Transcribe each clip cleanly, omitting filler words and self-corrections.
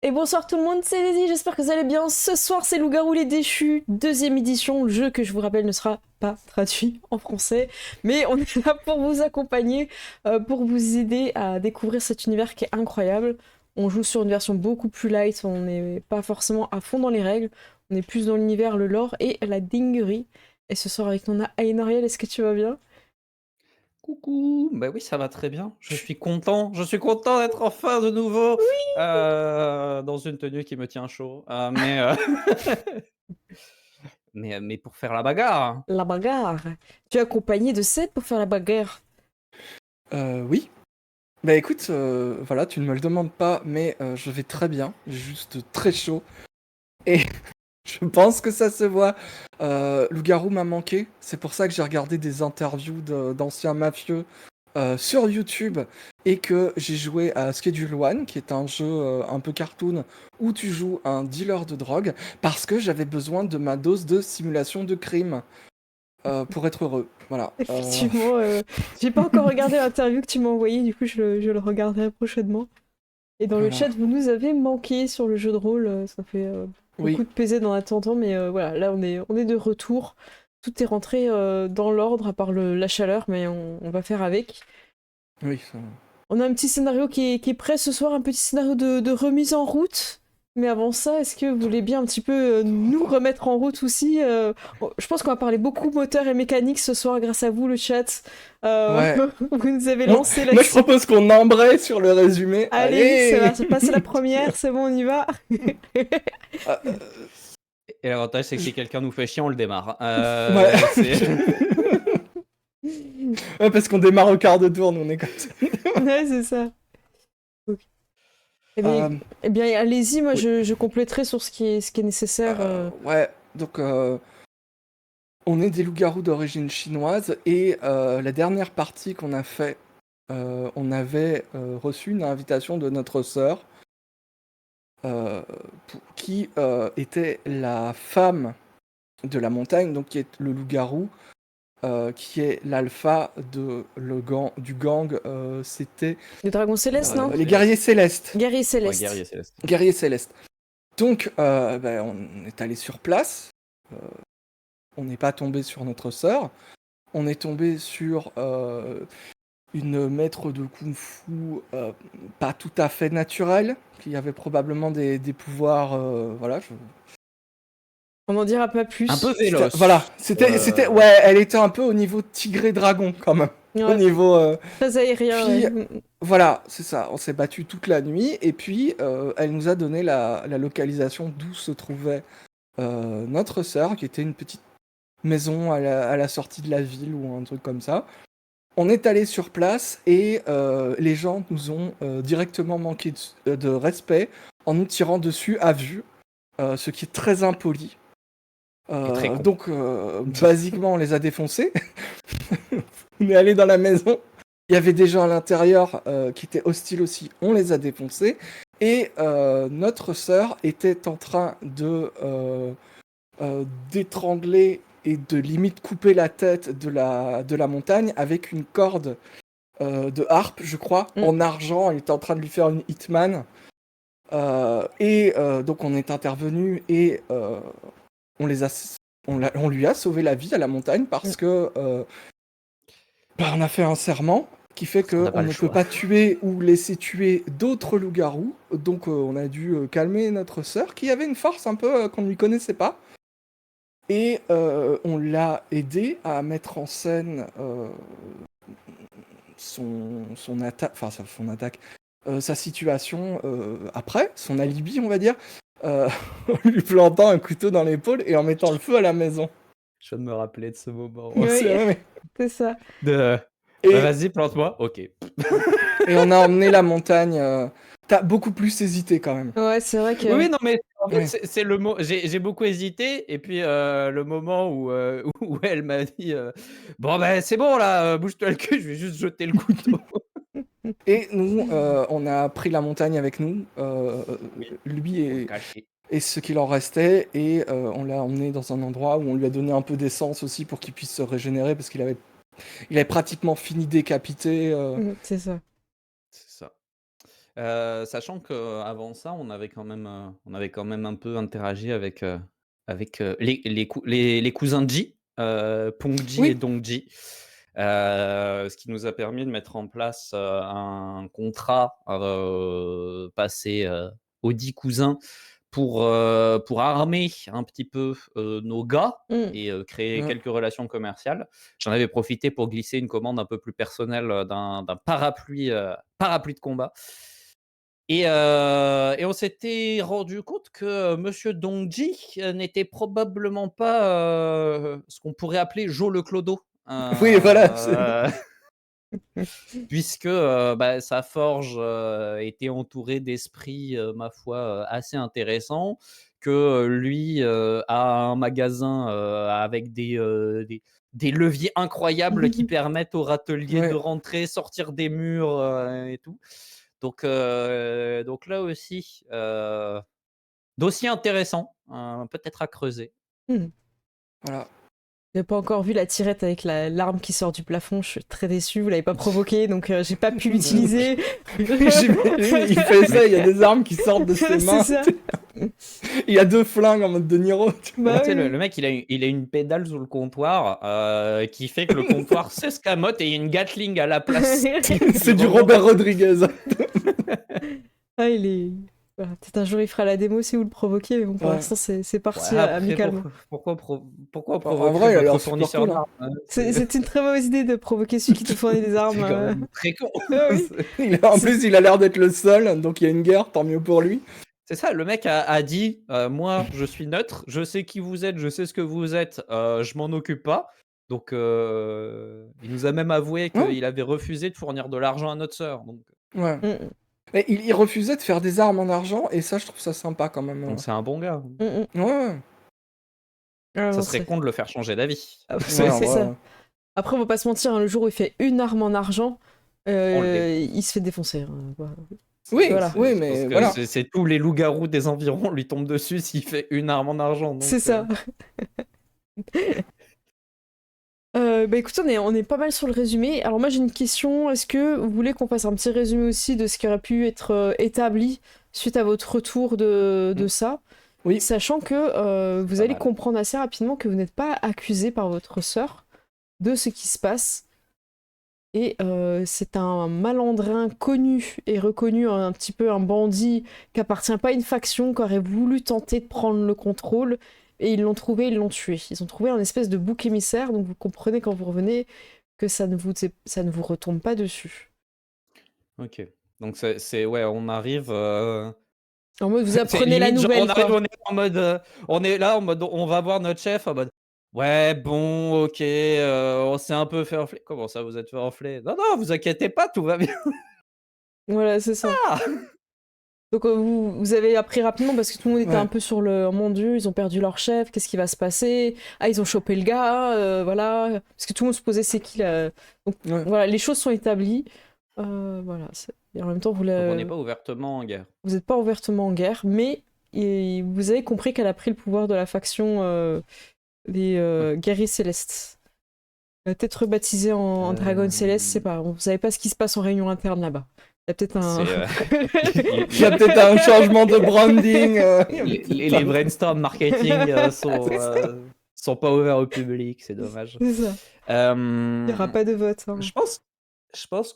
Et bonsoir tout le monde, c'est Daisy, j'espère que vous allez bien. Ce soir, c'est Loup-garou les déchus, deuxième édition. Le jeu que je vous rappelle ne sera pas traduit en français, mais on est là pour vous accompagner, pour vous aider à découvrir cet univers qui est incroyable. On joue sur une version beaucoup plus light, on n'est pas forcément à fond dans les règles, on est plus dans l'univers, le lore et la dinguerie. Et ce soir avec nous, on a Aïnariel, est-ce que tu vas bien? Coucou, bah oui, ça va très bien. Je suis content d'être enfin de nouveau dans une tenue qui me tient chaud. Mais pour faire la bagarre, hein. La bagarre. Tu es accompagné de Seth pour faire la bagarre. Oui. Bah écoute, voilà, tu ne me le demandes pas, mais je vais très bien. J'ai juste très chaud. Et je pense que ça se voit. Loup-garou m'a manqué. C'est pour ça que j'ai regardé des interviews d'anciens mafieux sur YouTube et que j'ai joué à Schedule One, qui est un jeu un peu cartoon où tu joues un dealer de drogue, parce que j'avais besoin de ma dose de simulation de crime pour être heureux. Voilà. Effectivement, j'ai pas encore regardé l'interview que tu m'as envoyée, du coup je le regarderai prochainement. Et dans le Voilà. chat, vous nous avez manqué sur le jeu de rôle, ça fait beaucoup Oui, de PZ dans l'attendant, mais voilà, là on est de retour. Tout est rentré dans l'ordre, à part la chaleur, mais on va faire avec. oui. On a un petit scénario qui est prêt ce soir, un petit scénario de remise en route. Mais avant ça, est-ce que vous voulez bien un petit peu nous remettre en route aussi Je pense qu'on va parler beaucoup moteur et mécanique ce soir grâce à vous, le chat. Ouais. Vous nous avez Bon, lancé moi, je là-dessus. propose qu'on embraye sur le résumé. Allez, c'est Allez. va, passer la première, c'est bon, on y va. Ah, Et l'avantage, c'est que je- si quelqu'un nous fait chier, on le démarre. Ouais. C'est... Ouais, parce qu'on démarre au quart de tour, nous, on est comme ça. Ouais, c'est ça. Ok. Eh bien, Euh, allez-y, moi oui. je compléterai sur ce qui est nécessaire. Ouais, donc on est des loups-garous d'origine chinoise et la dernière partie qu'on a fait, on avait reçu une invitation de notre sœur euh, qui était la femme de la montagne, donc qui est le loup-garou, qui est l'alpha du gang, c'était Les dragons célestes, non? les guerriers célestes. Guerrier Ouais, céleste. guerrier céleste. Guerriers célestes. Donc, ben, on est allé sur place. euh, on n'est pas tombé sur notre sœur. On est tombé sur une maître de kung-fu pas tout à fait naturelle, qui avait probablement des pouvoirs. Voilà. On n'en dira pas Un peu plus. Voilà. véloce. Ouais, elle était un peu au niveau tigré dragon quand même. Au Ouais, niveau. très aérien, ouais. Puis voilà, c'est ça. On s'est battu toute la nuit et puis elle nous a donné la localisation d'où se trouvait notre sœur, qui était une petite maison à la sortie de la ville ou un truc comme ça. On est allé sur place et les gens nous ont directement manqué de respect en nous tirant dessus à vue, ce qui est très impoli. Et très con. Donc, basiquement, on les a défoncés. On est allé dans la maison. Il y avait des gens à l'intérieur qui étaient hostiles aussi. On les a défoncés. Et notre sœur était en train de d'étrangler et de limite couper la tête de la montagne avec une corde de harpe, je crois, Mm. en argent. Elle était en train de lui faire une hitman. Donc on est intervenu et on les a, on lui a sauvé la vie à la montagne Mm. parce que on a fait un serment qui fait Parce qu'on n'a qu'on pas le ne peut choix. pas tuer ou laisser tuer d'autres loups-garous. Donc on a dû calmer notre sœur qui avait une force un peu qu'on ne lui connaissait pas. Et on l'a aidé à mettre en scène son attaque, enfin son attaque, sa situation après, son alibi, on va dire, en lui plantant un couteau dans l'épaule et en mettant le feu à la maison. Je viens de me rappeler de ce moment. Oui, Ouais. c'est ça. De... Bah, Et, vas-y, plante-moi. Ok. et on a emmené la montagne. T'as beaucoup plus hésité quand même. Ouais, c'est vrai Oui, que. oui, non, mais en fait, Ouais. c'est le mot. J'ai beaucoup hésité, et puis le moment où, où elle m'a dit bon, ben c'est bon là, bouge-toi le cul, je vais juste jeter le couteau. Et nous, on a pris la montagne avec nous, Oui, lui pour me cacher. et ce qu'il en restait, et on l'a emmené dans un endroit où on lui a donné un peu d'essence aussi pour qu'il puisse se régénérer parce il avait pratiquement fini décapité. C'est ça. C'est ça. Sachant qu'avant ça, on avait quand même un peu interagi avec les cousins Ji, Pongji et Oui, Dongji. Ce qui nous a permis de mettre en place, un contrat, passé, aux 10 cousins pour armer un petit peu, nos gars Mm. et créer ouais. quelques relations commerciales. J'en avais profité pour glisser une commande un peu plus personnelle, d'un parapluie de combat et on s'était rendu compte que monsieur Dongji, n'était probablement pas, ce qu'on pourrait appeler Joe le clodo, Oui, voilà. puisque, sa forge, était entourée d'esprits, ma foi, assez intéressants, que, lui, a un magasin, avec des leviers incroyables qui permettent au râtelier de Ouais. rentrer, sortir des murs, et tout. Donc là aussi, dossier intéressant, peut-être à creuser. Mm. Voilà. J'ai pas encore vu la tirette avec l'arme qui sort du plafond, je suis très déçue, vous l'avez pas provoqué, donc j'ai pas pu l'utiliser. J'imagine, il fait ça, il y a des armes qui sortent de ses C'est mains. ça. Il y a 2 flingues en mode De Niro. Bah Tu sais, oui. le mec, il a une pédale sous le comptoir, qui fait que le comptoir s'escamote et il y a une Gatling à la place. C'est du Robert Rodriguez. Ah, il est... Voilà, peut-être un jour il fera la démo si vous le provoquez, mais bon, pour Ouais. l'instant c'est parti Ouais, après, amicalement. pourquoi En provoquer vrai, il a votre l'air super fournisseur cool, hein. d'armes, hein? C'est une très mauvaise idée de provoquer celui qui te fournit des armes. C'est quand même très con. Ah oui. En plus, il a l'air d'être le seul, donc il y a une guerre, tant mieux pour lui. C'est ça, le mec a dit, moi, je suis neutre, je sais qui vous êtes, je sais ce que vous êtes, je m'en occupe pas. Donc, il nous a même avoué Ouais. qu'il avait refusé de fournir de l'argent à notre sœur. Ouais. Mm, Et il refusait de faire des armes en argent, et ça, je trouve ça sympa quand même. donc c'est un bon gars. mm, mm. Ouais, Ah, Ça non, serait con de le faire changer d'avis. Ah, ouais, c'est en vrai. ça. Après, on va pas se mentir, hein, le jour où il fait une arme en argent, On le il se fait défoncer. Hein, quoi. Oui, Voilà. oui, Je pense mais que voilà. c'est tous les loups-garous des environs lui tombent dessus s'il fait une arme en argent. Donc, C'est ça. Bah écoutez, on est pas mal sur le résumé. Alors moi j'ai une question, est-ce que vous voulez qu'on fasse un petit résumé aussi de ce qui aurait pu être établi suite à votre retour de ça? Oui. Sachant que vous Pas allez mal. comprendre assez rapidement que vous n'êtes pas accusé par votre sœur de ce qui se passe. Et c'est un malandrin connu et reconnu, un petit peu un bandit qui appartient pas à une faction, qui aurait voulu tenter de prendre le contrôle. Et ils l'ont trouvé, ils l'ont tué. Ils ont trouvé un espèce de bouc émissaire, donc vous comprenez quand vous revenez que ça ne vous retombe pas dessus. Ok. Donc ouais, on arrive. En mode, vous C'est apprenez la limite, genre, on nouvelle, arrive, quoi. on est en mode, on est là en mode, on va voir notre chef en mode, ouais, bon, ok, on s'est un peu fait enfler. Comment ça, vous êtes fait enfler? Non, non, vous inquiétez pas, tout va bien. Voilà, c'est ça. Ah Donc vous avez appris rapidement parce que tout le monde était Ouais. un peu sur le oh mon Dieu, ils ont perdu leur chef, qu'est-ce qui va se passer? Ah, ils ont chopé le gars, voilà. Parce que tout le monde se posait c'est qui là. Donc Ouais. voilà, les choses sont établies. Voilà. Et en même temps, Donc on n'est pas ouvertement en guerre. vous n'êtes pas ouvertement en guerre, mais vous avez compris qu'elle a pris le pouvoir de la faction des guerriers célestes. Elle a peut-être rebaptisé en Dragon Céleste, c'est pas. Vous savez pas ce qui se passe en réunion interne là-bas. Il y a peut-être un. Il y a peut-être un changement de branding. Les brainstorm marketing sont pas ouverts au public, c'est dommage. C'est ça. Il n'y aura pas de vote. Hein. Je pense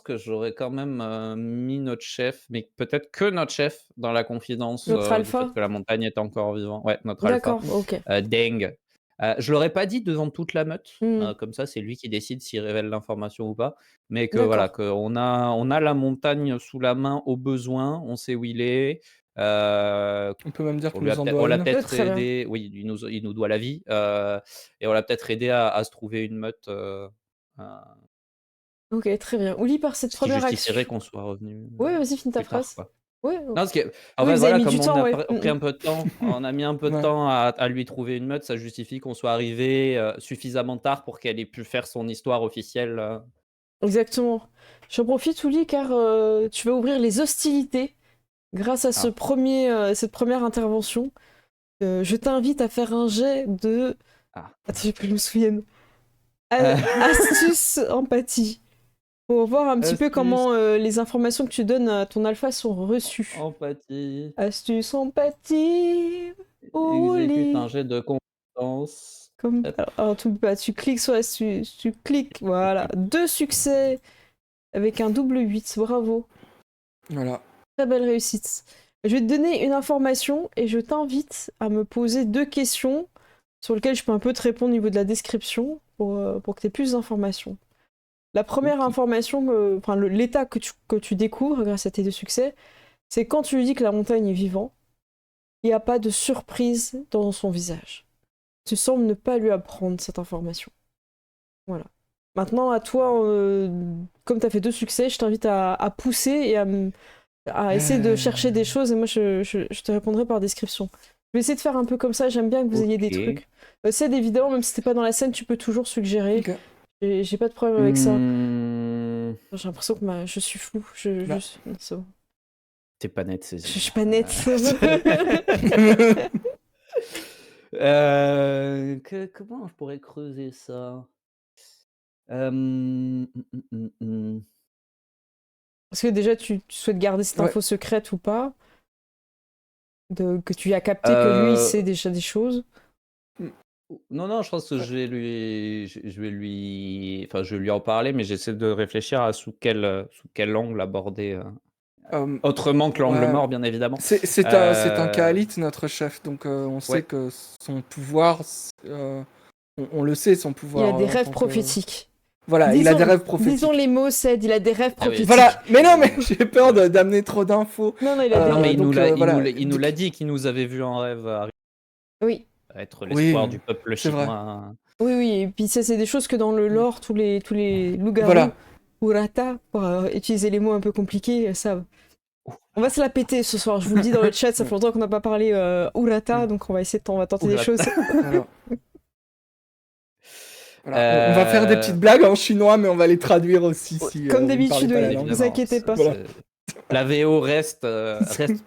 que j'aurais quand même mis notre chef, mais peut-être que notre chef dans la confidence Notre du alpha? fait que la montagne est encore vivant. Ouais, notre alpha. D'accord, ok. Deng. Je l'aurais pas dit devant toute la meute, Hmm. comme ça c'est lui qui décide s'il révèle l'information ou pas, mais que D'accord. voilà, qu'on a la montagne sous la main au besoin, on sait où il est. On peut même dire On qu'il nous en l'a doit une. peut-être Très bien. aidé, oui, il nous doit la vie, et on l'a peut-être aidé à se trouver une meute, Ok, très bien. Ouli, par cette ce qui première justifierait action. qu'on soit revenu Ouais, vas-y, finis ta plus tard, phrase. quoi. Ouais. Non, parce que, en Oui, fait, vous avez voilà, mis comme du on temps, a ouais. pris un peu de temps, on a mis un peu de Ouais. temps à lui trouver une meute, ça justifie qu'on soit arrivé suffisamment tard pour qu'elle ait pu faire son histoire officielle. Exactement. J'en profite, Ouli, car tu vas ouvrir les hostilités grâce à Ah. cette première intervention. Je t'invite à faire un jet de. Ah. Attends, j'ai plus que je me souvienne. Astuce, empathie. Pour voir un petit peu Astuce, comment les informations que tu donnes à ton alpha sont reçues. empathie, Astuce, empathie, au exécute lit. un jet de compétence. Comme... Hop. Alors, tu cliques sur astuce, tu cliques, voilà. 2 succès avec un double 8, bravo. Voilà. Très belle réussite. Je vais te donner une information et je t'invite à me poser 2 questions sur lesquelles je peux un peu te répondre au niveau de la description pour que tu aies plus d'informations. La première Ok. information, enfin l'état que tu découvres grâce à tes 2 succès, c'est quand tu lui dis que la montagne est vivante, il n'y a pas de surprise dans son visage. Tu sembles ne pas lui apprendre cette information. Voilà. Maintenant, à toi, comme tu as fait 2 succès, je t'invite à pousser et à essayer de chercher des choses, et moi je te répondrai par description. Je vais essayer de faire un peu comme ça, j'aime bien que vous ayez des Ok. trucs. C'est évidemment, même si t'es pas dans la scène, tu peux toujours suggérer. Ok. J'ai pas de problème avec ça. Hmm, J'ai l'impression que je suis flou. Bah. Non, c'est bon. T'es pas net, c'est Je suis pas nette. Comment je pourrais creuser ça? Hum, hum, hum, hum. Parce que déjà, tu souhaites garder cette Ouais. info secrète ou pas? Que tu as capté que lui, il sait déjà des choses? Non, non, je pense que enfin, je vais lui en parler, mais j'essaie de réfléchir à sous quel angle aborder, autrement que l'angle Ouais. mort, bien évidemment. C'est un Kaalit, notre chef, donc on sait Ouais. que son pouvoir, on le sait, son Il pouvoir. a des en rêves tant que- prophétiques. Voilà, il a des rêves prophétiques. Disons les mots, Ced, il a des rêves Ah oui. prophétiques. Voilà, mais non, mais j'ai peur d'amener trop d'infos. Non, il a des Non, mais rêves. donc, voilà. il nous l'a dit qu'il nous avait vu en rêve arriver Oui. à être l'espoir Oui, du peuple c'est vrai. chinois. Oui, et puis ça, c'est des choses que dans le lore, tous les loups-garous, Voilà. Urata, pour utiliser les mots un peu compliqués, ça. On va se la péter ce soir, je vous le dis dans le chat, ça fait longtemps qu'on n'a pas parlé Urata, donc on va tenter des Urata. choses. Alors. Voilà. On va faire des petites blagues en chinois, mais on va les traduire aussi si Comme vous ne d'habitude, parlez pas la oui, langue. vous inquiétez pas. Voilà. La VO reste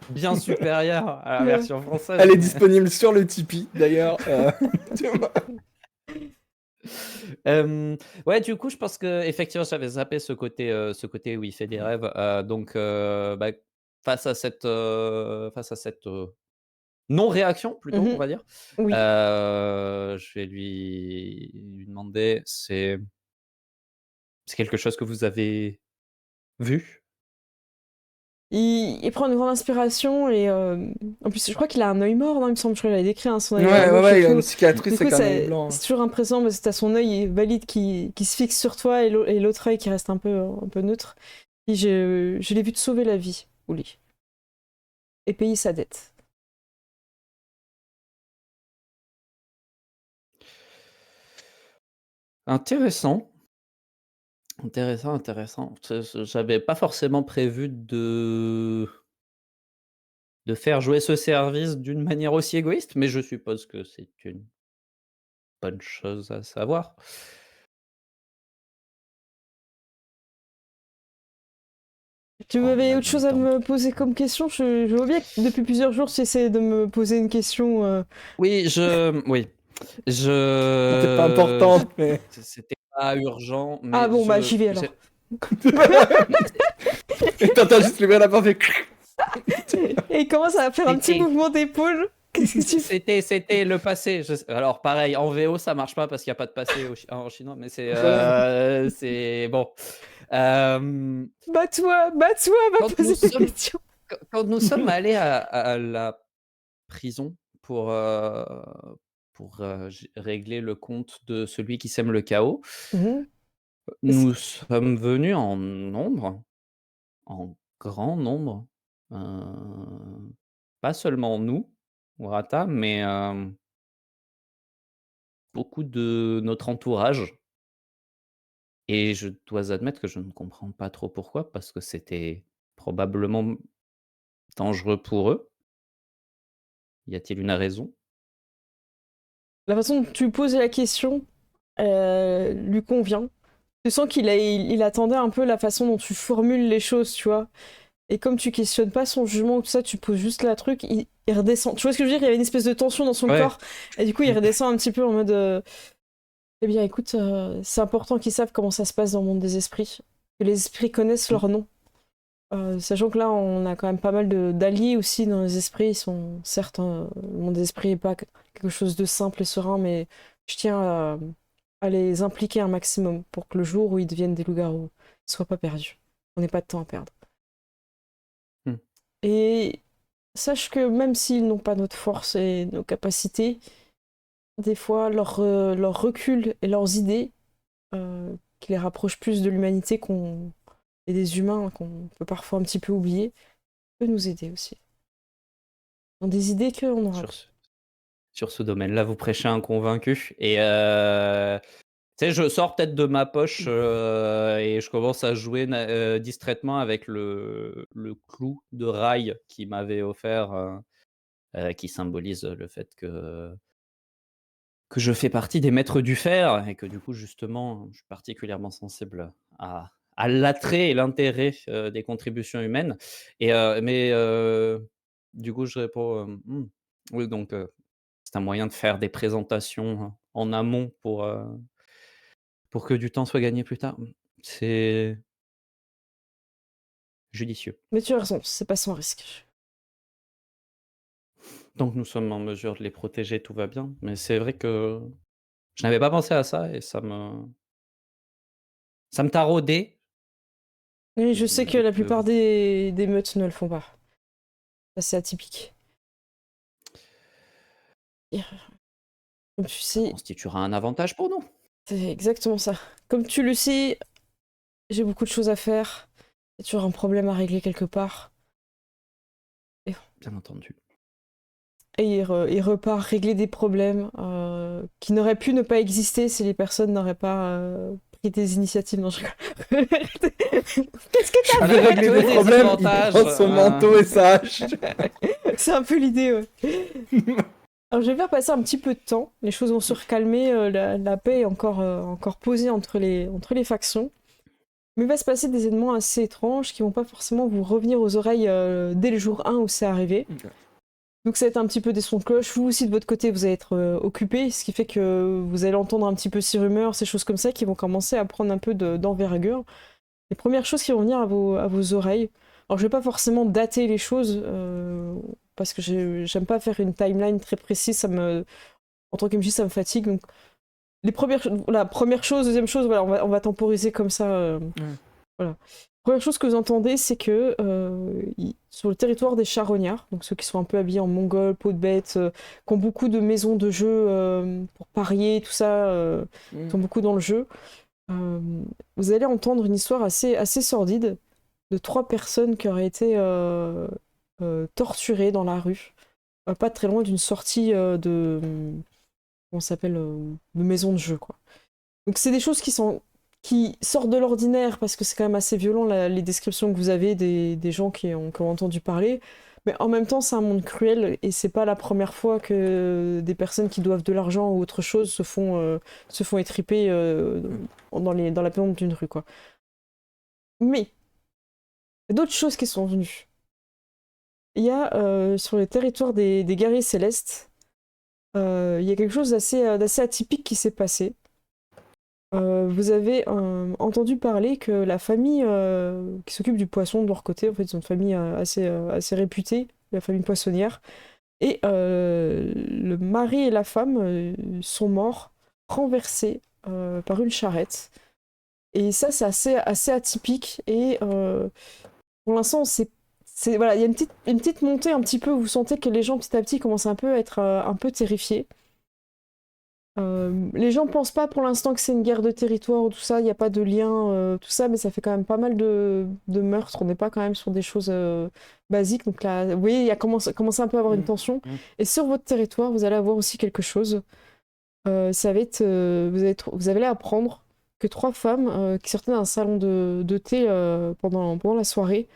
bien supérieure à la version française. Elle est mais- disponible sur le Tipeee, d'ailleurs. Ouais, du coup, je pense que effectivement, j'avais zappé ce côté où il fait des rêves. Donc, bah, face à cette non-réaction, plutôt, on va dire, Oui. je vais lui demander, c'est quelque chose que vous avez vu? Il prend une grande inspiration et en plus je crois qu'il a un œil mort, non, il me semble, je crois qu'il avait décrit son œil gauche et il a tout. une cicatrice Du coup, avec un œil blanc. c'est toujours impressionnant parce que t'as son œil valide qui se fixe sur toi et l'autre œil qui reste un peu neutre. Et je l'ai vu te sauver la vie, Ouli. Et payer sa dette. Intéressant. Intéressant. J'avais pas forcément prévu de faire jouer ce service d'une manière aussi égoïste, mais je suppose que c'est une bonne chose à savoir. Tu En avais même autre chose à temps. me poser comme question? Je vois bien que depuis plusieurs jours tu essaies de me poser une question. Oui, C'était pas important, mais. C'était pas urgent, mais Ah bon, bah j'y vais alors. Et t'entends juste l'ouvrir la porte et. Et il commence à faire un petit C'était- mouvement d'épaule. Qu'est-ce que tu fais? C'était le passé. Alors pareil, en VO ça marche pas parce qu'il n'y a pas de passé en chinois, mais c'est bon. Bats-toi, va Quand poser nous tes sommes- questions. Quand nous sommes allés à la prison pour régler le compte de celui qui sème le chaos, nous sommes venus en nombre, en grand nombre, pas seulement nous, Urata, mais beaucoup de notre entourage. Et je dois admettre que je ne comprends pas trop pourquoi, parce que c'était probablement dangereux pour eux. Y a-t-il une raison? La façon dont tu poses la question lui convient. Tu sens il attendait un peu la façon dont tu formules les choses, tu vois. Et comme tu questionnes pas son jugement ou tout ça, tu poses juste la truc, il redescend. Tu vois ce que je veux dire? Il y avait une espèce de tension dans son Ouais. corps. Et du coup, il redescend un petit peu en mode... Eh bien, écoute, c'est important qu'ils savent comment ça se passe dans le monde des esprits. que les esprits connaissent leur nom. Sachant que là, on a quand même pas mal d'alliés aussi dans les esprits. Ils sont, certes, le monde des esprits n'est pas quelque chose de simple et serein, mais je tiens à les impliquer un maximum pour que le jour où ils deviennent des loups-garous ne soit pas perdu. On n'ait pas de temps à perdre. Hmm. Et sache que même s'ils n'ont pas notre force et nos capacités, des fois, leur recul et leurs idées, qui les rapprochent plus de l'humanité et des humains qu'on peut parfois un petit peu oublier, peut nous aider aussi. Dans des idées qu'on aura. Sur ce domaine-là, vous prêchez un convaincu. Et tu sais, je sors peut-être de ma poche et je commence à jouer distraitement avec le clou de rail qu'il m'avait offert, qui symbolise le fait que je fais partie des maîtres du fer et que du coup, justement, je suis particulièrement sensible à l'attrait et l'intérêt des contributions humaines. Et, mais du coup, je réponds, oui, donc c'est un moyen de faire des présentations en amont pour que du temps soit gagné plus tard. C'est judicieux. Mais tu as raison, c'est pas sans risque. Donc nous sommes en mesure de les protéger, tout va bien. Mais c'est vrai que je n'avais pas pensé à ça et ça me taraudait. Oui, Et je je sais me que dis la que plupart des meutes ne le font pas. Ça, c'est atypique. Et, comme tu ça sais, constituera un avantage pour nous. c'est exactement ça. Comme tu le sais, j'ai beaucoup de choses à faire. Il y a toujours un problème à régler quelque part. Bien entendu. Et il repart régler des problèmes qui n'auraient pu ne pas exister si les personnes n'auraient pas pris des initiatives. Non, je rigole. Qu'est-ce que Je t'as vais fait régler des problèmes, il prend son manteau et sa hache. C'est un peu l'idée, ouais. Alors, je vais faire passer un petit peu de temps. Les choses vont se recalmer. La paix est encore posée entre les factions. Mais il va se passer des événements assez étranges qui vont pas forcément vous revenir aux oreilles dès le jour 1 où c'est arrivé. Donc ça va être un petit peu des sons de cloche. Vous aussi, de votre côté, vous allez être occupé, ce qui fait que vous allez entendre un petit peu ces rumeurs, ces choses comme ça qui vont commencer à prendre un peu d'envergure. Les premières choses qui vont venir à vos oreilles. Alors je vais pas forcément dater les choses, parce que j'aime pas faire une timeline très précise, en tant qu'MJ, ça me fatigue. Donc la première chose, deuxième chose, voilà, on va temporiser comme ça. Voilà. Première chose que vous entendez, c'est que sur le territoire des charognards, donc ceux qui sont un peu habillés en mongol, peau de bête, qui ont beaucoup de maisons de jeu pour parier, tout ça, qui sont beaucoup dans le jeu, vous allez entendre une histoire assez sordide de 3 personnes qui auraient été torturées dans la rue, pas très loin d'une sortie comment ça s'appelle, de maison de jeu, quoi. Donc c'est des choses qui sortent de l'ordinaire parce que c'est quand même assez violent les descriptions que vous avez des gens qui ont entendu parler, mais en même temps c'est un monde cruel et c'est pas la première fois que des personnes qui doivent de l'argent ou autre chose se font étriper dans la pénombre d'une rue, quoi. Mais il y a d'autres choses qui sont venues. Il y a sur le territoire des guerriers célestes, il y a quelque chose d'assez atypique qui s'est passé. Vous avez entendu parler que la famille qui s'occupe du poisson de leur côté, en fait, ils ont une famille assez réputée, la famille poissonnière, et le mari et la femme sont morts, renversés par une charrette. Et ça, c'est assez atypique, et pour l'instant, voilà, il y a une petite montée un petit peu, vous sentez que les gens petit à petit commencent un peu à être un peu terrifiés. Les gens pensent pas pour l'instant que c'est une guerre de territoire ou tout ça, il n'y a pas de lien, tout ça, mais ça fait quand même pas mal de meurtres, on n'est pas quand même sur des choses basiques, donc là, vous voyez, il y a commencé un peu à avoir une tension, et sur votre territoire, vous allez avoir aussi quelque chose, ça va être, vous allez apprendre que 3 femmes qui sortaient d'un salon de thé pendant la soirée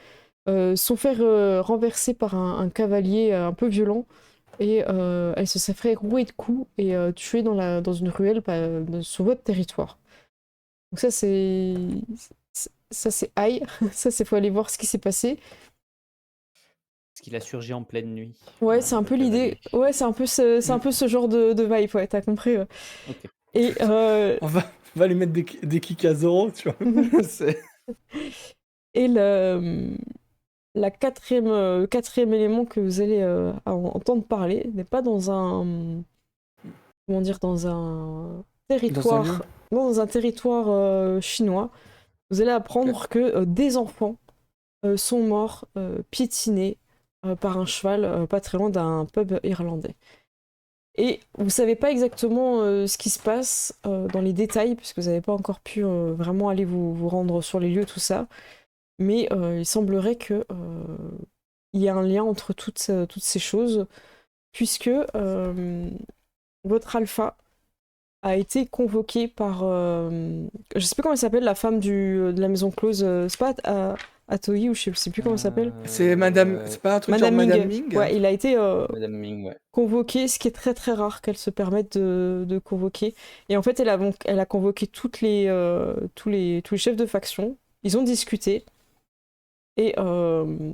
sont fait renverser par un cavalier un peu violent, et elle se serait fait rouer de coups et tuée dans une ruelle sur votre territoire. Donc ça c'est aïe, ça c'est faut aller voir ce qui s'est passé. Est-ce qu'il a surgi en pleine nuit? Ouais, c'est un peu l'idée. Ouais, c'est un peu ce genre de vibe, ouais, t'as compris. Ouais. Ok. Et On va lui mettre des kicks à Zoro, tu vois. Et quatrième élément que vous allez entendre parler n'est pas dans comment dire, dans un territoire, non, dans un territoire chinois. Vous allez apprendre que des enfants sont morts piétinés par un cheval pas très loin d'un pub irlandais. Et vous savez pas exactement ce qui se passe dans les détails, puisque vous n'avez pas encore pu vraiment aller vous rendre sur les lieux, tout ça. Mais il semblerait que il y a un lien entre toutes ces choses, puisque votre alpha a été convoqué par... je sais plus comment elle s'appelle, la femme de la maison close. C'est pas Atoyi ou je sais plus comment elle s'appelle. C'est Madame... C'est pas un truc Madame genre Ming. Madame Ming. Ouais, il a été Madame Ming, ouais. convoqué, ce qui est très très rare qu'elle se permette de convoquer. Et en fait, elle a convoqué tous les chefs de faction. Ils ont discuté. Et il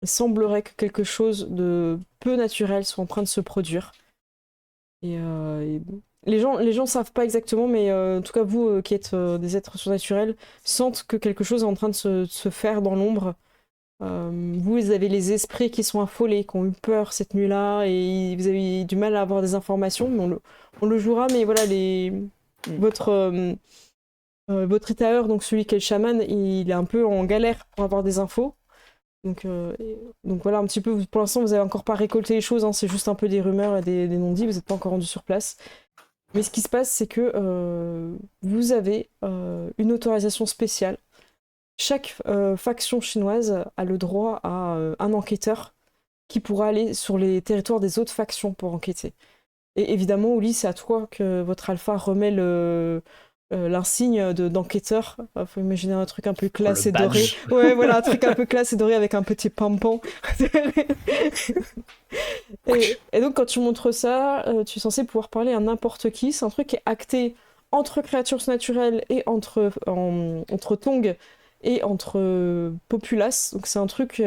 semblerait que quelque chose de peu naturel soit en train de se produire. Et les gens savent pas exactement, mais en tout cas vous qui êtes des êtres surnaturels sentent que quelque chose est en train de se faire dans l'ombre. Vous avez les esprits qui sont affolés, qui ont eu peur cette nuit-là, et vous avez du mal à avoir des informations, mais on le jouera, mais voilà, votre étayeur, donc celui qui est le chaman, il est un peu en galère pour avoir des infos. Donc voilà, un petit peu, pour l'instant vous n'avez encore pas récolté les choses, hein, c'est juste un peu des rumeurs et des non-dits, vous n'êtes pas encore rendu sur place. Mais ce qui se passe, c'est que vous avez une autorisation spéciale. Chaque faction chinoise a le droit à un enquêteur qui pourra aller sur les territoires des autres factions pour enquêter. Et évidemment, Oli, c'est à toi que votre alpha remet l'insigne d'enquêteur. Faut imaginer un truc un peu classe et doré. Ouais, voilà, un truc un peu classe et doré avec un petit pompon. et donc, quand tu montres ça, tu es censé pouvoir parler à n'importe qui. C'est un truc qui est acté entre créatures naturelles et entre Tong et entre populaces. Donc, c'est un truc...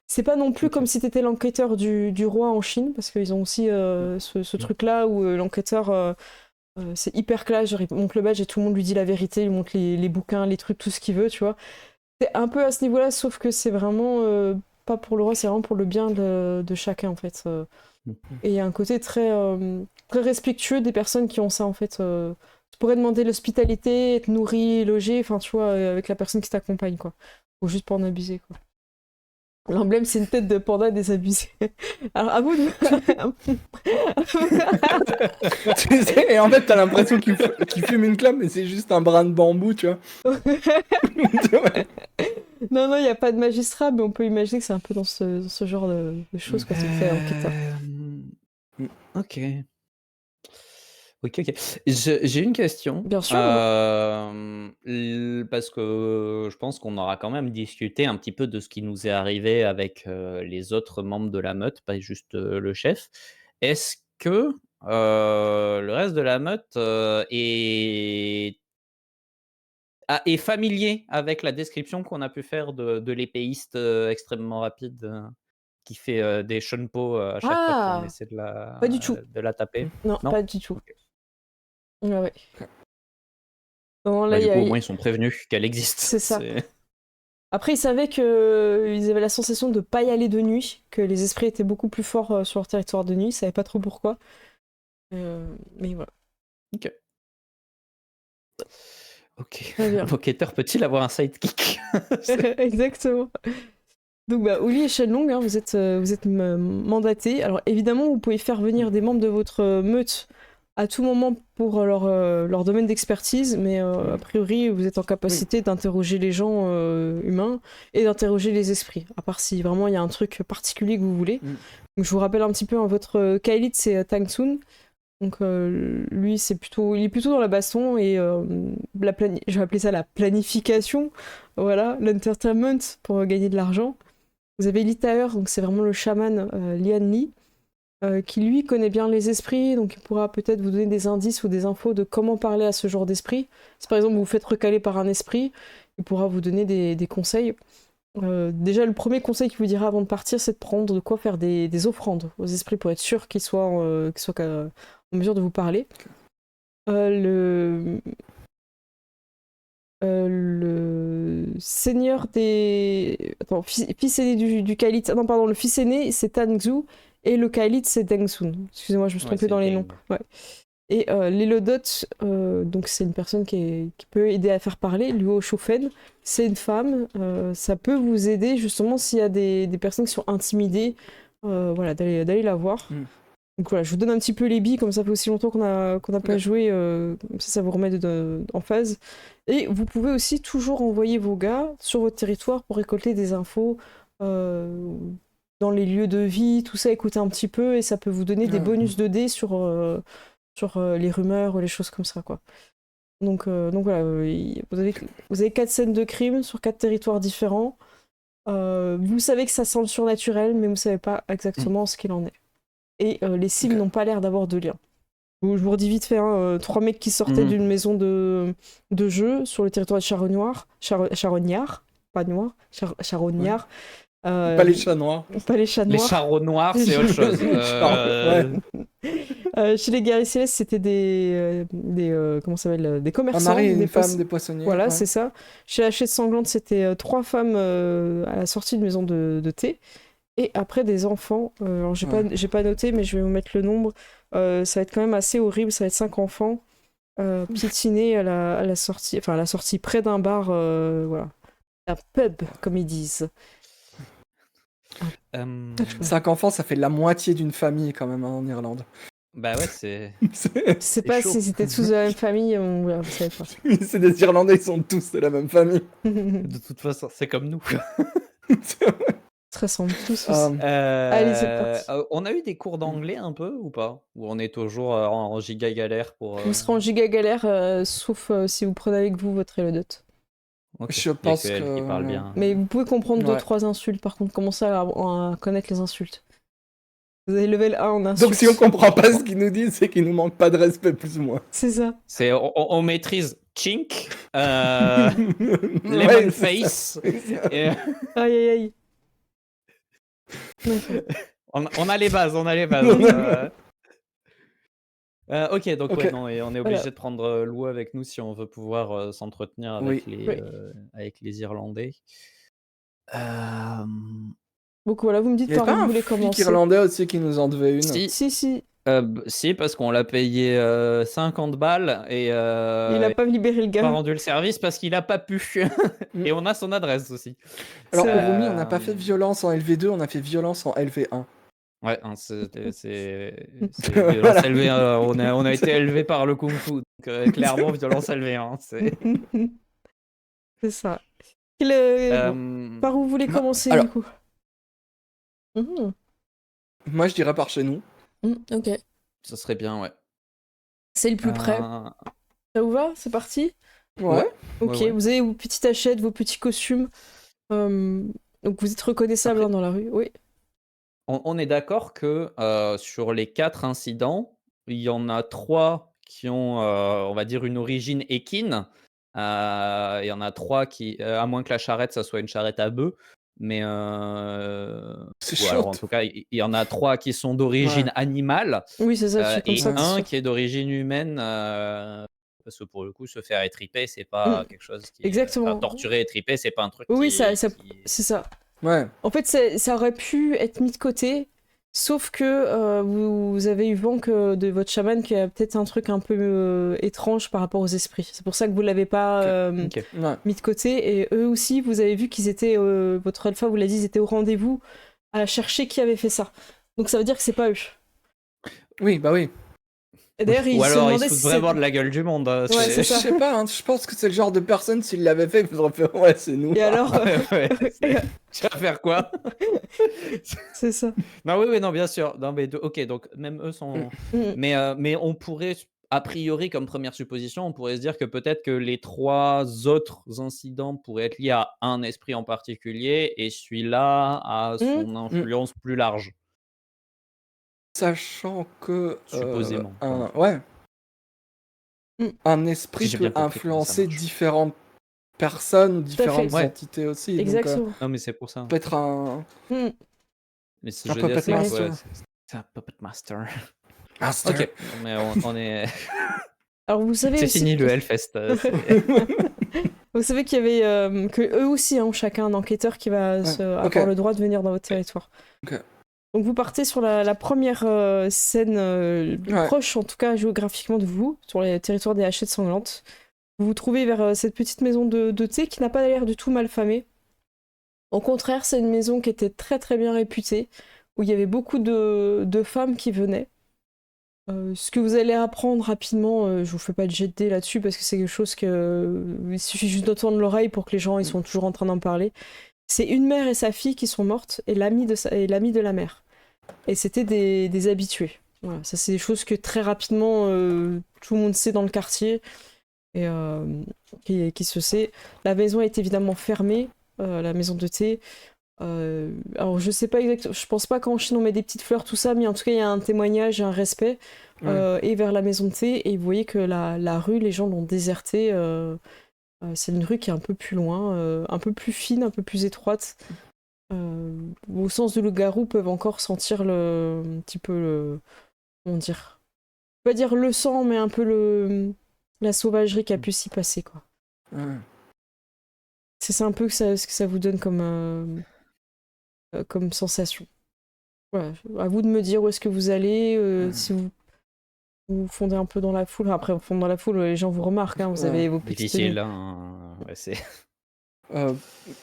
c'est pas non plus comme si t'étais l'enquêteur du roi en Chine, parce qu'ils ont aussi ce truc-là où l'enquêteur... c'est hyper clash, genre il monte le badge et tout le monde lui dit la vérité, il montre les bouquins, les trucs, tout ce qu'il veut, tu vois. C'est un peu à ce niveau-là, sauf que c'est vraiment pas pour le roi, c'est vraiment pour le bien de chacun, en fait. Et il y a un côté très respectueux des personnes qui ont ça, en fait. Tu pourrais demander l'hospitalité, être nourri, logé, enfin, tu vois, avec la personne qui t'accompagne, quoi. Faut juste pas en abuser, quoi. L'emblème, c'est une tête de panda désabusée. Alors, à vous de... Tu sais, et en fait, t'as l'impression qu'il fume une clope, mais c'est juste un brin de bambou, tu vois. Non, il n'y a pas de magistrat, mais on peut imaginer que c'est un peu dans ce genre de choses quand on fait enquêteur. Ok. Ok. J'ai une question. Bien sûr. Parce que je pense qu'on aura quand même discuté un petit peu de ce qui nous est arrivé avec les autres membres de la meute, pas juste le chef. Est-ce que le reste de la meute est familier avec la description qu'on a pu faire de l'épéiste extrêmement rapide qui fait des shunpo à chaque fois qu'on essaie pas du tout. de la taper? Non, pas du tout. Okay. Ouais. Non, là, du coup, au moins, ils sont prévenus qu'elle existe. C'est ça. Après, ils savaient qu'ils avaient la sensation de ne pas y aller de nuit, que les esprits étaient beaucoup plus forts sur leur territoire de nuit, ils savaient pas trop pourquoi. Mais voilà. Ok. L'enquêteur peut-il avoir un sidekick? Exactement. Donc, Oli et Shenlong, hein, vous êtes mandatés. Alors, évidemment, vous pouvez faire venir des membres de votre meute à tout moment pour leur domaine d'expertise, mais a priori, vous êtes en capacité d'interroger les gens humains et d'interroger les esprits, à part si vraiment il y a un truc particulier que vous voulez. Donc, je vous rappelle un petit peu, votre Kailit, c'est Tang Tsun. Donc lui, il est plutôt dans la baston et je vais appeler ça la planification, voilà, l'entertainment pour gagner de l'argent. Vous avez l'Itaer, donc c'est vraiment le chaman Lian Li, qui lui connaît bien les esprits, donc il pourra peut-être vous donner des indices ou des infos de comment parler à ce genre d'esprit. Si par exemple vous vous faites recaler par un esprit, il pourra vous donner des conseils. Déjà, le premier conseil qu'il vous dira avant de partir, c'est de prendre de quoi faire des offrandes aux esprits pour être sûr qu'ils soient en mesure de vous parler. le seigneur des... Attends, fils aîné du calife... Non, pardon, le fils aîné, c'est Tanzhu, et le calife, c'est Deng Sun. Excusez-moi, je me suis trompée dans les noms. Ouais. Et l'Élodot, donc c'est une personne qui peut aider à faire parler. Luo Shufen, c'est une femme. Ça peut vous aider justement s'il y a des personnes qui sont intimidées, voilà, d'aller la voir. Donc voilà, je vous donne un petit peu les billes, comme ça fait aussi longtemps qu'on n'a pas joué, comme ça vous remet en phase. Et vous pouvez aussi toujours envoyer vos gars sur votre territoire pour récolter des infos dans les lieux de vie, tout ça, écouter un petit peu, et ça peut vous donner des bonus de dés sur les rumeurs ou les choses comme ça, quoi. Donc voilà, vous avez 4 scènes de crime sur 4 territoires différents. Vous savez que ça sent le surnaturel, mais vous savez pas exactement ce qu'il en est. Et les cibles n'ont pas l'air d'avoir de lien. Je vous redis vite fait, 3 mecs qui sortaient d'une maison de jeu sur le territoire de Charognard, pas noir, Charognard. Pas les chats noirs. Pas les chats noirs. Les charros noirs, c'est autre chose. Chez les guerriers célestes, c'était des comment ça s'appelle, des commerçants. Un mari et une femme, des poissonniers. Voilà, c'est ça. Chez la chaise sanglante, c'était 3 femmes à la sortie de maison de thé. Et après, des enfants. Alors, j'ai pas noté, mais je vais vous mettre le nombre. Ça va être quand même assez horrible. Ça va être 5 enfants piétinés à la sortie, enfin à la sortie près d'un bar, voilà, un pub, comme ils disent. 5 enfants, ça fait la moitié d'une famille quand même en Irlande. Bah ouais, c'est. Je sais pas si c'était tous de la même famille, vous savez pas. C'est des Irlandais, ils sont tous de la même famille. De toute façon, c'est comme nous. Ils se ressemblent tous aussi. Allez, c'est parti. On a eu des cours d'anglais un peu ou pas? Ou on est toujours en giga galère pour. Vous serez en giga galère, sauf si vous prenez avec vous votre Élodot. Okay. Je pense qui parle bien. Mais vous pouvez comprendre 2-3 insultes, par contre, commencez à connaître les insultes. Vous avez level 1 en insultes. Donc si on comprend pas ce qu'ils nous disent, c'est qu'ils nous manquent pas de respect, plus ou moins. C'est ça. On maîtrise chink, lemon face. Et... Aïe aïe aïe. on a les bases, ok, donc ouais, non, et on est obligé de prendre Lou avec nous si on veut pouvoir s'entretenir avec, avec les Irlandais. Donc voilà, vous me dites par où vous voulez commencer. Il y a Irlandais aussi qui nous en devait une. Si. Si, parce qu'on l'a payé 50 balles et il a pas libéré le gars. Il a pas rendu le service parce qu'il a pas pu. Et on a son adresse aussi. Alors, Romy, on n'a pas fait violence en LV2, on a fait violence en LV1. Ouais, c'est violence LV1. On a été élevé par le Kung Fu. Donc, clairement, violence LV1. C'est ça. Par où vous voulez commencer, du coup? Moi, je dirais par chez nous. Ok. Ça serait bien, ouais. C'est le plus près. Ça vous va? C'est parti? Ouais. Ok, vous avez vos petites tachettes, vos petits costumes. Donc vous êtes reconnaissable dans la rue. Oui. On est d'accord que sur les 4 incidents, il y en a 3 qui ont, on va dire, une origine équine. Il y en a 3 qui, à moins que la charrette, ça soit une charrette à bœufs. Mais c'est chaud. Alors, en tout cas, il y en a 3 qui sont d'origine animale. Oui, c'est ça. Et un qui est d'origine humaine. Parce que pour le coup, se faire étriper, c'est pas quelque chose qui. Exactement. Torturer, étriper, c'est pas un truc. Oui, c'est ça. Ouais. En fait, ça aurait pu être mis de côté, sauf que vous avez eu vent de votre chaman qui a peut-être un truc un peu étrange par rapport aux esprits. C'est pour ça que vous l'avez pas mis de côté. Et eux aussi, vous avez vu qu'ils étaient, votre alpha vous l'a dit, ils étaient au rendez-vous à chercher qui avait fait ça. Donc ça veut dire que c'est pas eux. Oui, bah oui. Et d'ailleurs, ou alors ils se foutent vraiment de la gueule du monde. Je sais pas, je pense que c'est le genre de personne, s'il l'avait fait, il faudrait faire ouais, c'est nous. Et alors tu vas faire quoi? C'est ça. Non, oui, non, bien sûr. Non, mais ok, donc même eux sont. Mais on pourrait, a priori, comme première supposition, on pourrait se dire que peut-être que les 3 autres incidents pourraient être liés à un esprit en particulier et celui-là à son influence plus large. Sachant que supposément. Un esprit peut influencer différentes personnes, différentes entités aussi. Exactement. Non, mais c'est pour ça. Peut être un. Mais ce un je veux dire, puppet master. C'est un puppet master. Ok, mais on est. Alors vous savez. C'est aussi fini le Hellfest. Vous savez qu'il y avait que eux aussi ont chacun un enquêteur qui va ok. avoir le droit de venir dans votre territoire. Ok. Donc vous partez sur la première scène Ouais. proche, en tout cas géographiquement de vous, sur les territoires des Hachettes Sanglantes. Vous vous trouvez vers cette petite maison de thé qui n'a pas l'air du tout mal famée. Au contraire, c'est une maison qui était très très bien réputée, où il y avait beaucoup de femmes qui venaient. Ce que vous allez apprendre rapidement, je vous fais pas de jet de dés là-dessus parce que c'est quelque chose que il suffit juste de tendre l'oreille pour que les gens ils sont toujours en train d'en parler. C'est une mère et sa fille qui sont mortes et l'ami de la mère. Et c'était des habitués. Voilà, ça c'est des choses que très rapidement tout le monde sait dans le quartier et qui se sait. La maison est évidemment fermée, la maison de thé. Alors je sais pas exactement, je pense pas qu'en Chine on met des petites fleurs tout ça, mais en tout cas il y a un témoignage, un respect et vers la maison de thé et vous voyez que la rue les gens l'ont désertée. C'est une rue qui est un peu plus loin, un peu plus fine, un peu plus étroite. Au sens de loup-garou peuvent encore sentir un petit peu comment dire, pas dire le sang, mais un peu la sauvagerie qui a pu s'y passer quoi. Ouais. C'est un peu ce que ça vous donne comme sensation. Voilà, à vous de me dire où est-ce que vous allez, si vous fondez un peu dans la foule. Après, on fonde dans la foule, les gens vous remarquent, hein, vous avez vos petites Difficile, tenues. hein. Ouais, c'est...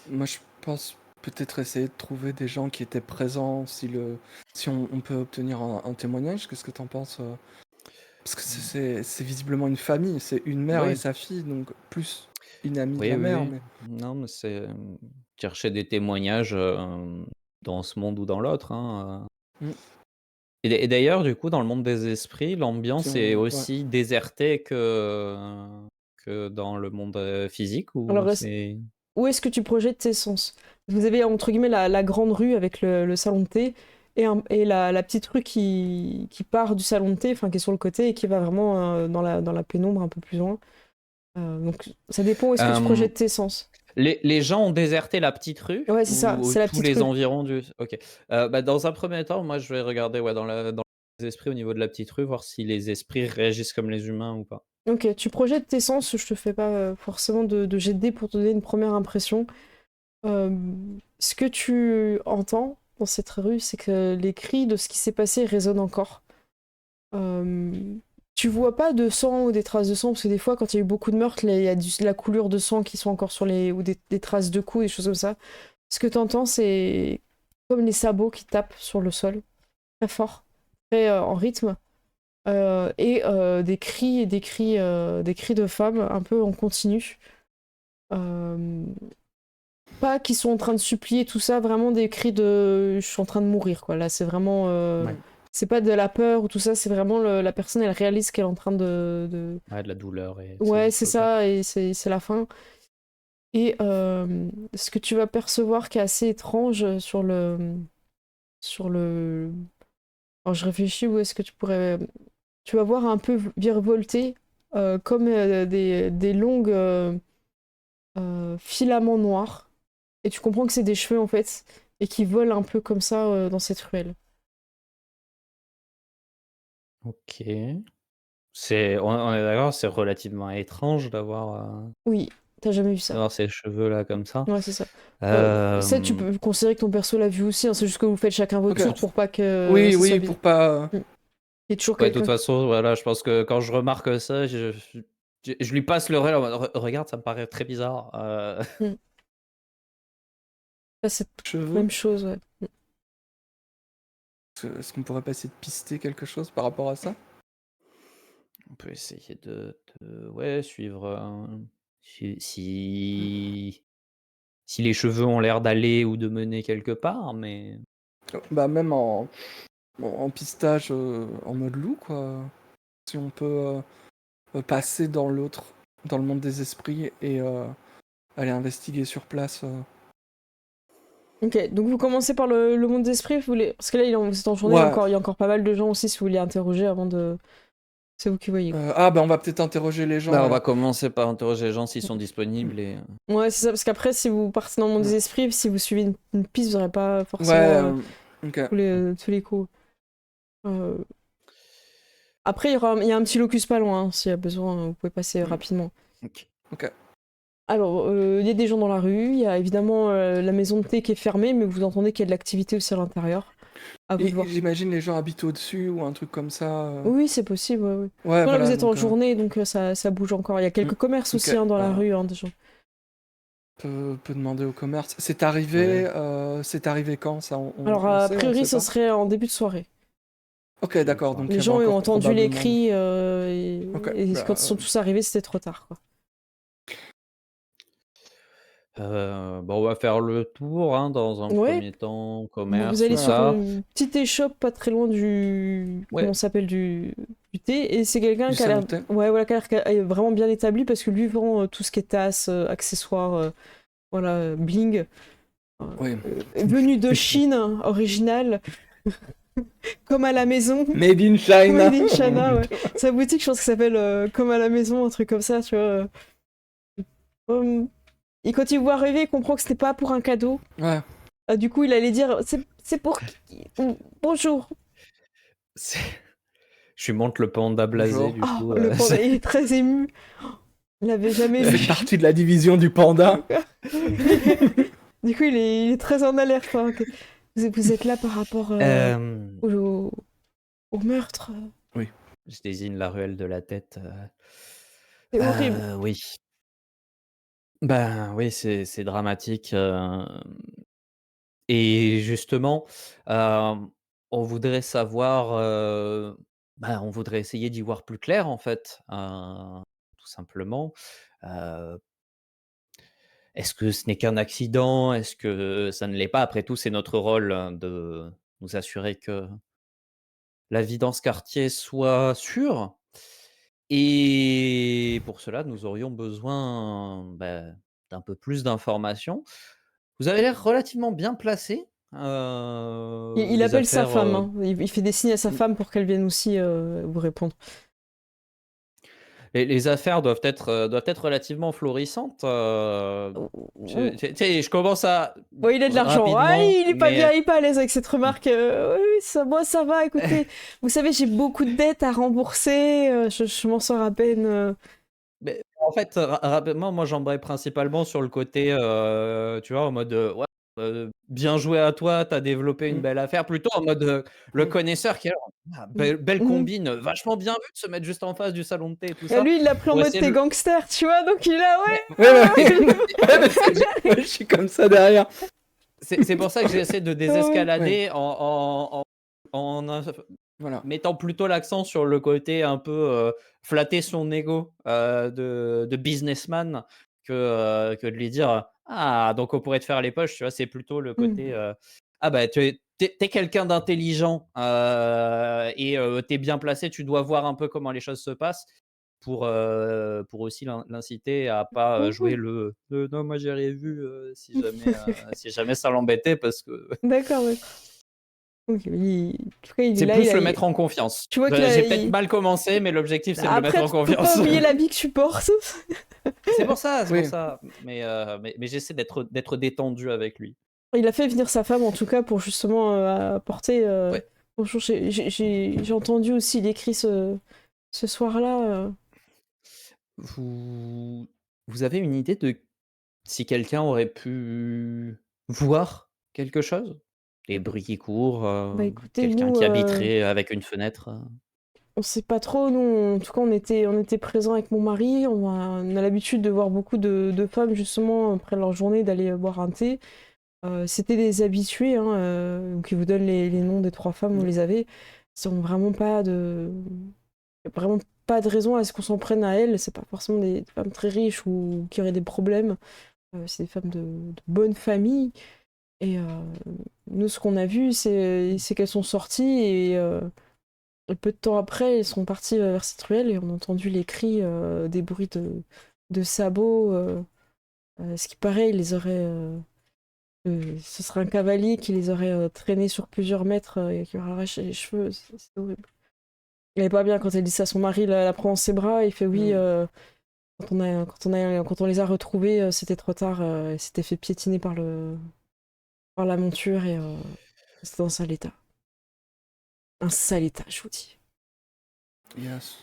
Moi, je pense peut-être essayer de trouver des gens qui étaient présents si on peut obtenir un témoignage. Qu'est-ce que t'en penses Parce que c'est visiblement une famille, c'est une mère et Oui, sa fille, donc plus une amie de oui, la oui, mère. oui. Mais Non, mais c'est chercher des témoignages dans ce monde ou dans l'autre, hein. Mm. Et d'ailleurs, du coup, dans le monde des esprits, si l'ambiance est on, ouais. aussi désertée que dans le monde physique ou Alors, c'est... où est-ce que tu projettes tes sens? Vous avez, entre guillemets, la grande rue avec le salon de thé et la petite rue qui part du salon de thé, enfin, qui est sur le côté et qui va vraiment dans la pénombre un peu plus loin. Donc, ça dépend où est-ce que tu Euh, projettes tes sens. les gens ont déserté la petite rue Ouais, c'est ça, ou c'est la tous petite les rue. environs du... Ok. Bah, dans un premier temps, moi, je vais regarder dans les esprits au niveau de la petite rue, voir si les esprits réagissent comme les humains ou pas. Ok, tu projettes tes sens, je te fais pas forcément de jet de dés pour te donner une première impression. Euh, Ce que tu entends dans cette rue, c'est que les cris de ce qui s'est passé résonnent encore. Euh, Tu vois pas de sang ou des traces de sang, parce que des fois, quand il y a eu beaucoup de meurtres, il y a de la coulure de sang qui sont encore sur ou des traces de coups, des choses comme ça. Ce que tu entends, c'est comme les sabots qui tapent sur le sol, très fort, très en rythme, et des cris de femmes un peu en continu. Euh, Pas qui sont en train de supplier tout ça, vraiment des cris de je suis en train de mourir quoi. Là, c'est vraiment Ouais. c'est pas de la peur ou tout ça, c'est vraiment la personne elle réalise qu'elle est en train Ouais, de la douleur et ouais, ces c'est choses-là. ça et c'est la fin. Et ce que tu vas percevoir qui est assez étrange sur le alors je réfléchis où est-ce que tu vas voir un peu virevolter comme des longues filaments noirs. Et tu comprends que c'est des cheveux en fait, et qui volent un peu comme ça dans cette ruelle. Ok. On est d'accord, c'est relativement étrange Oui, t'as jamais vu ça. d'avoir ces cheveux-là comme ça. Ouais, c'est ça. Ça, tu Euh, peux considérer que ton perso l'a vu aussi, hein, c'est juste que vous faites chacun votre Ok. tour pour pas que Oui, ça soit oui, bizarre. pour pas. Il y a toujours Ouais, de toute quelqu'un. façon, voilà, je pense que quand je remarque ça, je lui passe le relais en mode regarde, ça me paraît très bizarre. Mm. Là, c'est la Cheveux. même chose, ouais. Est-ce qu'on pourrait pas essayer de pister quelque chose par rapport à ça? On peut essayer ouais, suivre si les cheveux ont l'air d'aller ou de mener quelque part, mais Bah, même en pistage en mode loup, quoi. Si on peut passer dans le monde des esprits et aller investiguer sur place. Ok, donc vous commencez par le monde d'esprit, vous voulez... Parce que là, vous êtes en journée, Ouais. il y a encore pas mal de gens aussi, si vous voulez interroger avant de... C'est vous qui voyez. Bah, on va peut-être interroger les gens bah, on va alors. commencer par interroger les gens s'ils sont disponibles et Ouais, c'est ça, parce qu'après, si vous partez dans le monde des esprits, si vous suivez une piste, vous n'aurez pas Ouais, forcément ok. tous les coups. Euh, Après, il y a un petit locus pas loin, hein, s'il y a besoin, vous pouvez passer rapidement. Ok. Ok. Alors, il y a des gens dans la rue, il y a évidemment la maison de thé qui est fermée, mais vous entendez qu'il y a de l'activité aussi à l'intérieur. À vous de Et voir. j'imagine les gens habitent au-dessus ou un truc comme ça. Oui, c'est possible, ouais, ouais. Ouais, Non, là, vous voilà, êtes en donc journée, donc ça bouge encore. Il y a quelques commerces ok, aussi dans la bah, rue, des gens. peut demander au commerce. Ouais. C'est arrivé quand ça? Alors, On a sait, on priori, sait ce pas? serait en début de soirée. Ok, d'accord, donc il Les y avait gens ont encore entendu les probablement. cris, Ok, et bah, quand ils sont tous arrivés, c'était trop tard, quoi. Bah, on va faire le tour, hein, dans un Ouais, premier temps, vous commerce, allez tout sur voilà. ça. une petite échoppe pas très loin comment Ouais, ça s'appelle, du thé, et c'est quelqu'un Du qui a l'air, salon de thé. ouais, voilà, qui a l'air vraiment bien établi, parce que lui vend tout ce qui est tasses, accessoires, voilà, bling, Oui. venu de Chine, original, comme à la maison. Made in China. Made in China, ouais. Sa boutique, je pense que ça s'appelle comme à la maison, un truc comme ça, tu vois. Et quand il vous voit arriver, il comprend que c'était pas pour un cadeau. Ouais. Du coup, il allait dire c'est pour qui? Bonjour. c'est- je lui montre le panda blasé, Bonjour. du Oh, coup. le panda, il est très ému. Il l'avait jamais Vous vu. faites partie de la division du panda. Du coup, il est très en alerte, hein. Vous êtes là par rapport Euh, au, au meurtre. Oui. je désigne la ruelle de la tête. C'est horrible. Oui. Ben oui, c'est dramatique. Et justement, on voudrait savoir, on voudrait essayer d'y voir plus clair en fait, tout simplement. Heu, est-ce que ce n'est qu'un accident? Est-ce que ça ne l'est pas? Après tout, c'est notre rôle, hein, de nous assurer que la vie dans ce quartier soit sûre. Et pour cela, nous aurions besoin, d'un peu plus d'informations. Vous avez l'air relativement bien placé. Il Les appelle sa affaires, femme, hein. Il fait des signes à sa femme pour qu'elle vienne aussi vous répondre. les affaires doivent être relativement florissantes. Tu sais, je commence à Bon, il a de l'argent. Ah, rapidement, il est pas bien, mais il est pas à l'aise avec cette remarque. Oui, ça, moi, ça va, écoutez. Vous savez, j'ai beaucoup de dettes à rembourser. Je m'en sors à peine. mais en fait, rapidement, moi, j'embraye principalement sur le côté, tu vois, en mode, ouais, bien joué à toi, tu as développé une Mm. belle affaire. Plutôt en mode, le Mm. connaisseur qui est là: «Ah, belle Mhm. combine, vachement bien vu de se mettre juste en face du salon de thé et tout Et ça», lui, il l'a pris en pour mode essayer t'es de gangster, tu vois. Donc il a, mais ouais. Ouais, ouais, ouais. Ouais, Ouais, parce que moi, je suis comme ça derrière. c'est pour ça que j'essaie de ouais. Ouais, désescalader en voilà. mettant plutôt l'accent sur le côté un peu, flatter son ego, de businessman que de lui dire: «Ah, donc on pourrait te faire les poches», tu vois? C'est plutôt le côté, Mhm. «Ah bah, tu es quelqu'un d'intelligent, et tu es bien placé, tu dois voir un peu comment les choses se passent», pour aussi l'inciter à pas, jouer Mhm. le «Non, moi j'ai rien vu», si jamais ça l'embêtait parce que D'accord, d'accord. Ok, en tout cas, il est c'est là. plus le mettre en confiance. Tu vois qu'il a. J'ai peut-être mal commencé, mais l'objectif, c'est de le mettre Après, en faut pas confiance. oublier la vie que tu portes. C'est pour Oui. ça. Mais j'essaie d'être détendu avec lui. Il a fait venir sa femme, en tout cas, pour justement apporter. Ouais. Bonjour, j'ai entendu aussi les cris ce soir-là. Vous vous avez une idée de si quelqu'un aurait pu voir quelque chose? Des bruits qui courent, Bah écoutez, quelqu'un nous, qui habiterait avec une fenêtre? on sait pas trop. Nous, en tout cas, on était présents avec mon mari. On a l'habitude de voir beaucoup de femmes, justement, après leur journée, d'aller boire un thé. C'était des habitués, hein, qui vous donnent les noms des 3 femmes, on Mm. les avait. Ils ont vraiment pas de raison à ce qu'on s'en prenne à elles. C'est pas forcément des femmes très riches ou qui auraient des problèmes. C'est des femmes de bonne famille. Et nous, ce qu'on a vu, c'est qu'elles sont sorties et peu de temps après, elles sont parties vers cette ruelle et on a entendu les cris, des bruits de sabots. Ce qui paraît, ils les auraient. Ce serait un cavalier qui les aurait traînés sur plusieurs mètres et qui leur arraché les cheveux. C'est horrible. Il est pas bien quand elle dit ça à son mari, la prend dans ses bras. Il fait oui. Mm. Quand on les a retrouvés, c'était trop tard. Elle s'était fait piétiner par la monture et c'était dans un sale état. Un sale état, je vous dis. Yes.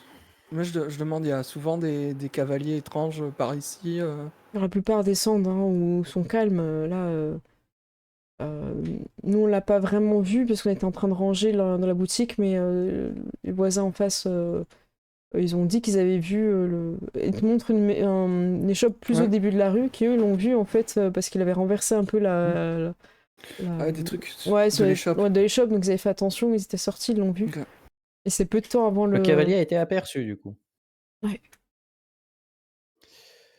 Moi, je demande, il y a souvent des cavaliers étranges par ici. La plupart descendent hein, ou sont calmes. Nous, on l'a pas vraiment vu parce qu'on était en train de ranger dans la boutique, mais les voisins en face, ils ont dit qu'ils avaient vu. Ils te montrent une échoppe plus au Ouais. début de la rue, qui eux l'ont vu en fait parce qu'il avait renversé un peu Ah, des trucs Ouais, de l'échoppe. de l'échoppe, donc ils avaient fait attention, ils étaient sortis, ils l'ont vu. Ok. Et c'est peu de temps avant Le cavalier a été aperçu, du coup. Ouais.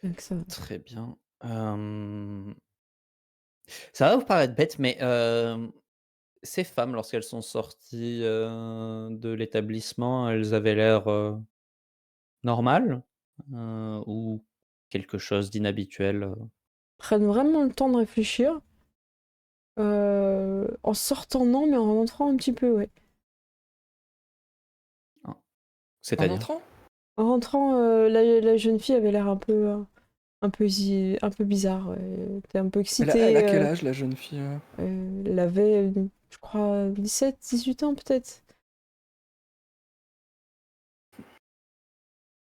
Donc ça... Très bien. Ça va vous paraître bête, mais ces femmes, lorsqu'elles sont sorties de l'établissement, elles avaient l'air normales ou quelque chose d'inhabituel Prennent vraiment le temps de réfléchir. En sortant, non, mais en rentrant un petit peu, ouais. hein, En c'est-à-dire? entrant? En rentrant, la jeune fille avait l'air un peu bizarre. Ouais. Elle était un peu Elle excitée. a quel âge, la jeune fille? Elle avait, je crois, 17, 18 ans peut-être.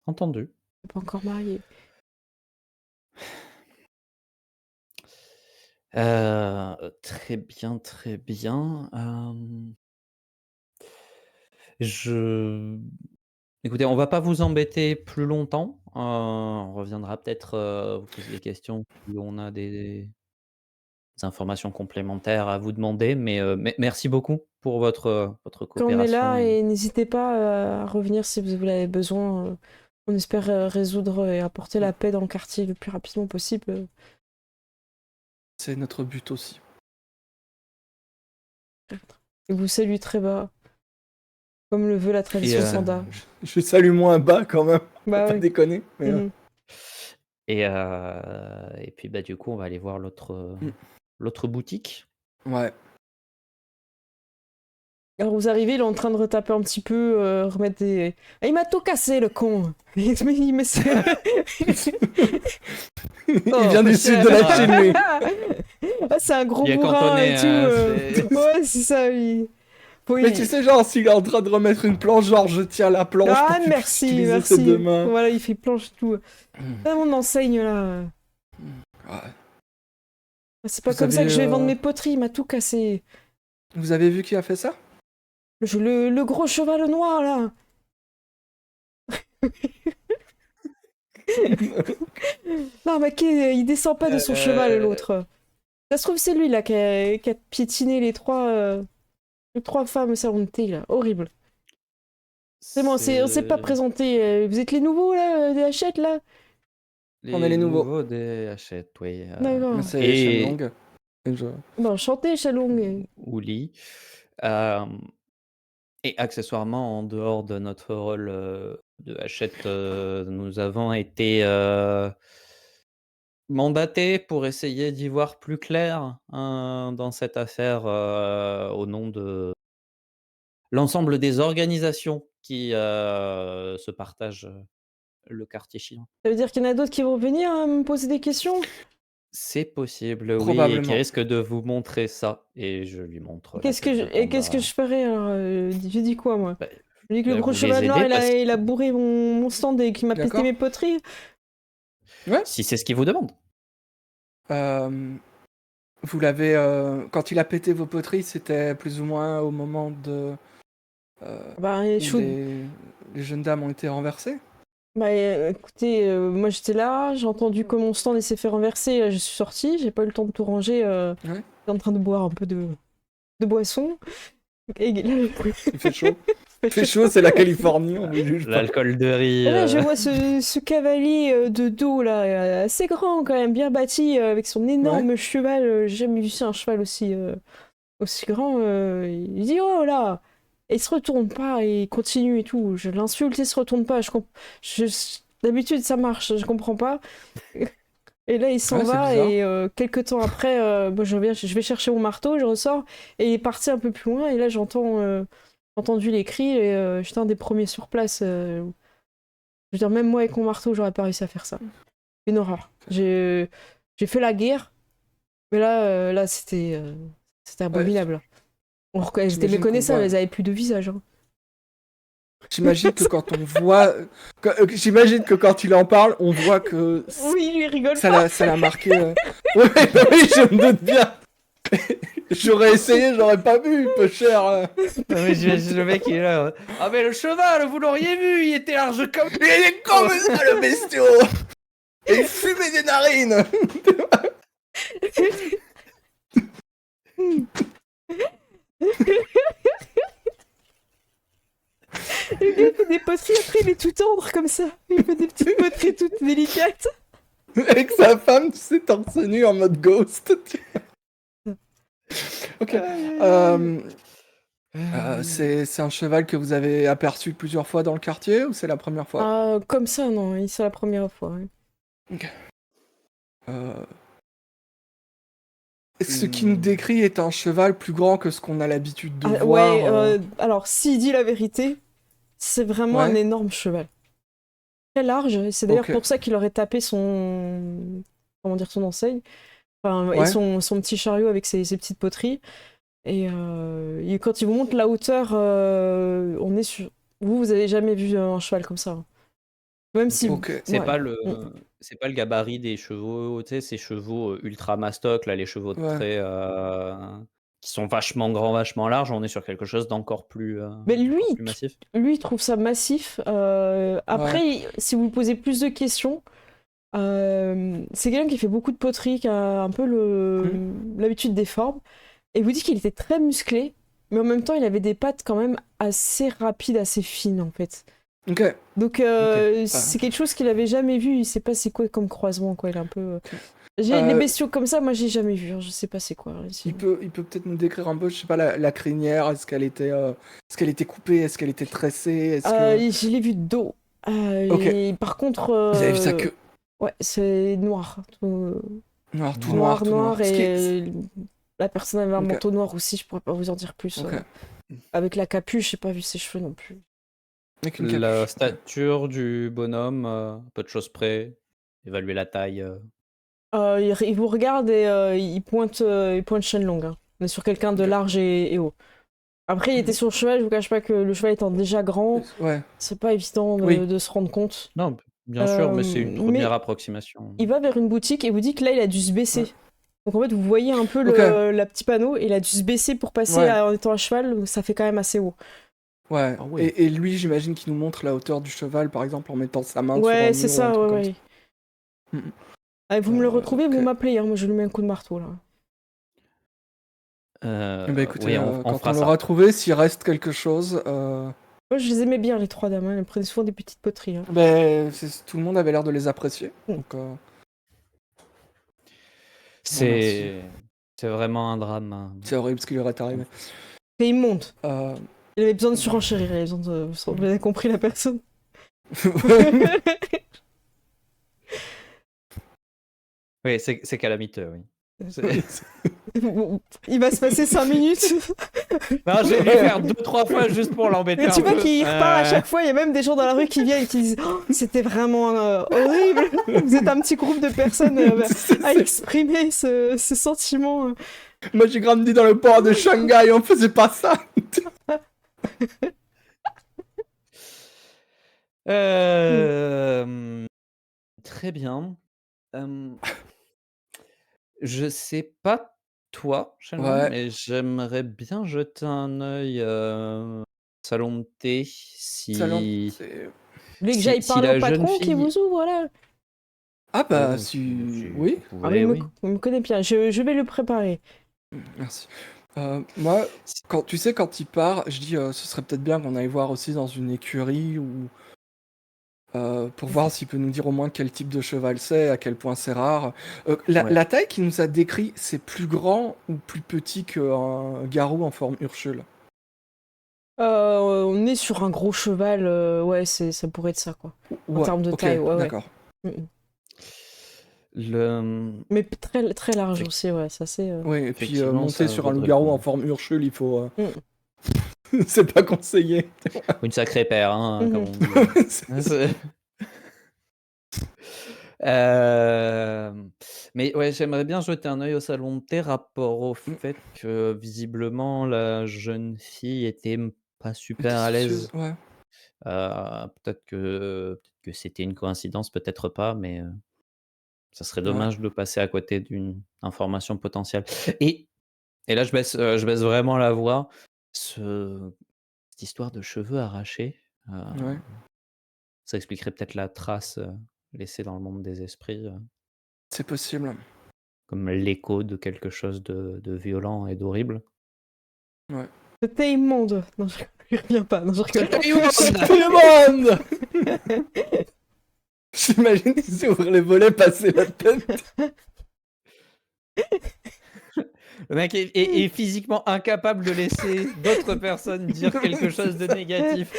Entendu. Elle n'est pas encore mariée. Très bien, très bien. Je Écoutez, on va pas vous embêter plus longtemps. On reviendra peut-être, vous poser des questions si on a des informations complémentaires à vous demander, mais merci beaucoup pour votre Quand on est coopération là, et et n'hésitez pas à revenir si vous avez besoin. On espère résoudre et apporter la paix dans le quartier le plus rapidement possible. C'est notre but aussi. Et vous salue très bas, comme le veut la et tradition Sanda. Je salue moins bas quand même, faut Bah pas ouais. déconner. Mais, Mhm. et puis, bah, du coup, on va aller voir Mm. l'autre boutique. Ouais. Alors vous arrivez, il est en train de retaper un petit peu, remettre des... Ah, il m'a tout cassé, le con. Mais c'est... Il vient du sud de la Chine, lui. Ah, c'est un gros Il est bourrin et cantonné, tout. hein, c'est Ouais, c'est ça, oui. Mais tu sais, genre, s'il est en train de remettre une planche, genre, je tiens la planche pour Ah, que tu puisses merci, utiliser ses deux merci. mains. Voilà, il fait planche et tout. Ah, mon enseigne, là. Ouais. C'est pas Vous comme ça que avez, je vais vendre mes poteries, il m'a tout cassé. vous avez vu qui a fait ça? Le gros cheval noir, là. Non, mais il descend pas de son cheval, Euh, l'autre. Ça se trouve, c'est lui, là, qui a piétiné les trois femmes au salon de thé, là. Horrible. C'est bon, on s'est pas c'est présenté. Vous êtes les nouveaux, là, des Hachette, là? On est les les nouveaux. nouveaux des Hachette, oui, Moi, D'accord. c'est et Shenlong. Et je- Bah, enchanté, Chalong. Ouli. Hem Et accessoirement, en dehors de notre rôle, de Hachette, nous avons été, mandatés pour essayer d'y voir plus clair, dans cette affaire, au nom de l'ensemble des organisations qui, se partagent, le quartier chinois. Ça veut dire qu'il y en a d'autres qui vont venir me poser des questions? C'est possible, oui, et qui Probablement. risque de vous montrer ça, et je lui montre la Qu'est-ce que tête de qu'est-ce que panda. je ferais alors? J'ai dit quoi, moi? Bah J'ai dit que le gros vous les cheval noir, aidez parce il que a bourré mon stand et qu'il m'a pété D'accord? mes poteries. Ouais. si c'est ce qu'il vous demande. Euh, Vous l'avez. Quand il a pété vos poteries, c'était plus ou moins au moment de. Bah, Où les jeunes dames ont été renversées? bah écoutez, moi j'étais là, j'ai entendu que mon stand s'est fait renverser, je suis sortie, j'ai pas eu le temps de tout ranger, Ouais. j'étais en train de boire un peu de boisson. Et là, Il fait chaud. Il fait chaud, c'est la Californie, on ne juge pas. L'alcool de riz, et là, je vois ce cavalier de dos là, assez grand quand même, bien bâti, avec son Ouais. énorme cheval. J'ai jamais vu ça, un cheval aussi grand. Il dit oh là! Et il se retourne pas et il continue et tout. Je l'insulte, il se retourne pas. D'habitude ça marche, je comprends pas. Et là il s'en Ouais, c'est va bizarre. et quelques temps après, moi, je vais chercher mon marteau, je ressors et il est parti un peu plus loin. Et là j'ai entendu les cris et j'étais un des premiers sur place. Je veux dire, même moi avec mon marteau, j'aurais pas réussi à faire ça. Une horreur. J'ai fait la guerre, mais là c'était Ouais, abominable. Elles étaient j'imagine qu'on méconnaissables, voit. elles avaient plus de visage. Hein. j'imagine que quand on voit, j'imagine que quand il en parle, on voit que Oui, lui, il rigole ça pas. l'a marqué. Ouais, bah oui, je me doute bien. J'aurais essayé, j'aurais pas vu, peu cher. Non, mais j'imagine le mec, il est là. Ah, mais le cheval, vous l'auriez vu, il était large comme. Il est comme ça, le bestiau. Et il fumait des narines. Le gars, il fait des poteries, après, il est tout tendre comme ça. Il fait des petites poteries toutes délicates. Avec sa femme, tu sais, torse nu en mode ghost. Ok. C'est un cheval que vous avez aperçu plusieurs fois dans le quartier ou c'est la première fois? Comme ça, non, c'est la première fois. Ouais. Ok. Ce qui nous décrit est un cheval plus grand que ce qu'on a l'habitude de voir. Alors, s'il dit la vérité, c'est vraiment un Ouais. énorme cheval. Très large, et c'est d'ailleurs Ok. pour ça qu'il aurait tapé son... Comment dire, son enseigne. Enfin, et Ouais. son petit chariot avec ses petites poteries. Et quand il vous montre la hauteur, on est sur... Vous avez jamais vu un cheval comme ça. Hein. Même si... Ok. C'est ouais. pas le gabarit des chevaux, tu sais, ces chevaux ultra mastoc, là, les chevaux de Ouais. trait qui sont vachement grands, vachement larges. On est sur quelque chose d'encore plus, Mais encore plus massif. lui, il trouve ça massif. Après, si vous lui posez plus de questions, c'est quelqu'un qui fait beaucoup de poterie, qui a un peu l'habitude des formes. Et il vous dit qu'il était très musclé, mais en même temps, il avait des pattes quand même assez rapides, assez fines, en fait. Ok. Donc, c'est quelque chose qu'il avait jamais vu. Il sait pas c'est quoi comme croisement, quoi. Il est un peu... Les bestiaux comme ça, moi, j'ai jamais vu. Hein. Je sais pas c'est quoi. Il peut peut-être nous décrire un peu, je sais pas, la crinière. Est-ce qu'elle était coupée? Est-ce qu'elle était tressée? Je l'ai vu de dos. Ok. Et par contre... Vous avez vu sa queue? Ouais, c'est noir. Noir, tout Noir, noir. et la personne avait un Ok. manteau noir aussi, je pourrais pas vous en dire plus. Ok. Avec la capuche, j'ai pas vu ses cheveux non plus. Avec une La capuche. stature du bonhomme, peu de choses près. Évaluer la taille. Il vous regarde et il pointe Shenlong. Hein. On est sur quelqu'un de Ok. large et haut. Après, il était sur le cheval, je vous cache pas que le cheval étant déjà grand, Ouais. c'est pas évident Oui. de se rendre compte. Non, bien sûr, mais c'est une première approximation. Il va vers une boutique et vous dit que là, il a dû se baisser. Ouais. Donc en fait, vous voyez un peu Ok. la petit panneau et il a dû se baisser pour passer Ouais. en étant à cheval, donc ça fait quand même assez haut. Ouais. Ah ouais. Et lui, j'imagine qu'il nous montre la hauteur du cheval, par exemple, en mettant sa main sur un Ouais, mur c'est ou un ça, truc comme ouais. ça. Mhm. Allez, vous me le retrouvez, ok. vous m'appelez, hein, moi je lui mets un coup de marteau là. Bah écoutez, Oui, on quand fera on ça. l'aura trouvé, s'il reste quelque chose, Moi je les aimais bien les trois dames, hein, elles prenaient souvent des petites poteries. Hein. tout le monde avait l'air de les apprécier. Mm. Donc, C'est vraiment un drame. Hein. c'est horrible ce qui lui est arrivé. C'est immonde. Euh, Il avait besoin de surenchérir, il avait besoin de... Vous avez compris la personne. Oui, c'est calamiteux, oui. Bon, il va se passer 5 minutes. Non, je vais lui faire 2-3 fois juste pour l'embêter Et un tu vois peu. qu'il repart à chaque fois, il y a même des gens dans la rue qui viennent et qui disent oh, c'était vraiment horrible. Vous êtes un petit groupe de personnes à exprimer ce sentiment. Moi, j'ai grandi dans le port de Shanghai, on faisait pas ça. Très bien. Je sais pas toi, Shenlong, Ouais. mais j'aimerais bien jeter un œil salon de thé Salon, si c'est... Vous voulez que si, j'aille si parler au la jeune patron qui fille. vous ouvre là Ah bah, Oh, si... Oui, vous Ah, pouvez, oui. il me connaît bien, je vais le préparer. merci. Moi, quand il part, je dis ce serait peut-être bien qu'on aille voir aussi dans une écurie ou pour voir s'il peut nous dire au moins quel type de cheval c'est, à quel point c'est rare. Ouais. La taille qu'il nous a décrit, c'est plus grand ou plus petit qu'un garrot en forme Urschule? On est sur un gros cheval, ouais, ça pourrait être ça quoi. En termes de ok, taille, ouais. d'accord. Mais très, très large aussi, ouais, ça c'est. Oui, et puis Effectivement, monter ça sur un vaudrait loup-garou le coup. en forme Urschule, il faut... c'est pas conseillé. Une sacrée paire, hein, Mhm. comme on dit. C'est- Mais ouais, j'aimerais bien jeter un œil au salon de thé rapport au fait que visiblement la jeune fille était pas super à l'aise Ouais. Peut-être que c'était une coïncidence, peut-être pas, mais ça serait Ouais, dommage de passer à côté d'une information potentielle. Et et là, je baisse vraiment la voix. Ce Cette histoire de cheveux arrachés, ouais. ça expliquerait peut-être la trace, laissée dans le monde des esprits, C'est possible. comme l'écho de quelque chose de violent et d'horrible. Ouais. C'était immonde. Non, je reviens pas. Non, je rigole. C'était monde. J'imagine qu'ils ouvrent les volets, passer la tête. Le mec est physiquement incapable de laisser d'autres personnes dire quelque chose de négatif.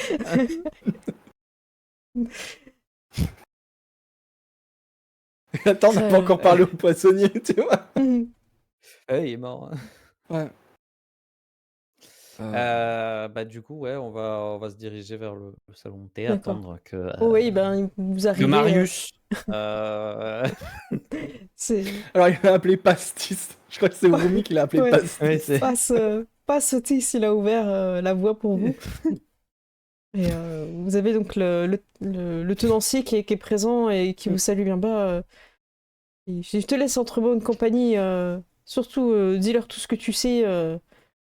Attends, on n'a pas encore parlé au poissonnier, tu vois. Il est mort. Ouais. Bah, du coup, ouais, on va se diriger vers le salon de thé, D'accord. attendre que, Oh oui, ben vous que arrivez. Marius C'est Alors, il a appelé Pastis. Je crois que c'est Rumi qui l'a appelé Ouais. Pastis. Ouais, c'est- pas sauter s'il a ouvert la voie pour vous. Et vous avez donc le tenancier qui est présent et qui vous salue bien bas. Et je te laisse entre bonne compagnie. Surtout, dis-leur tout ce que tu sais.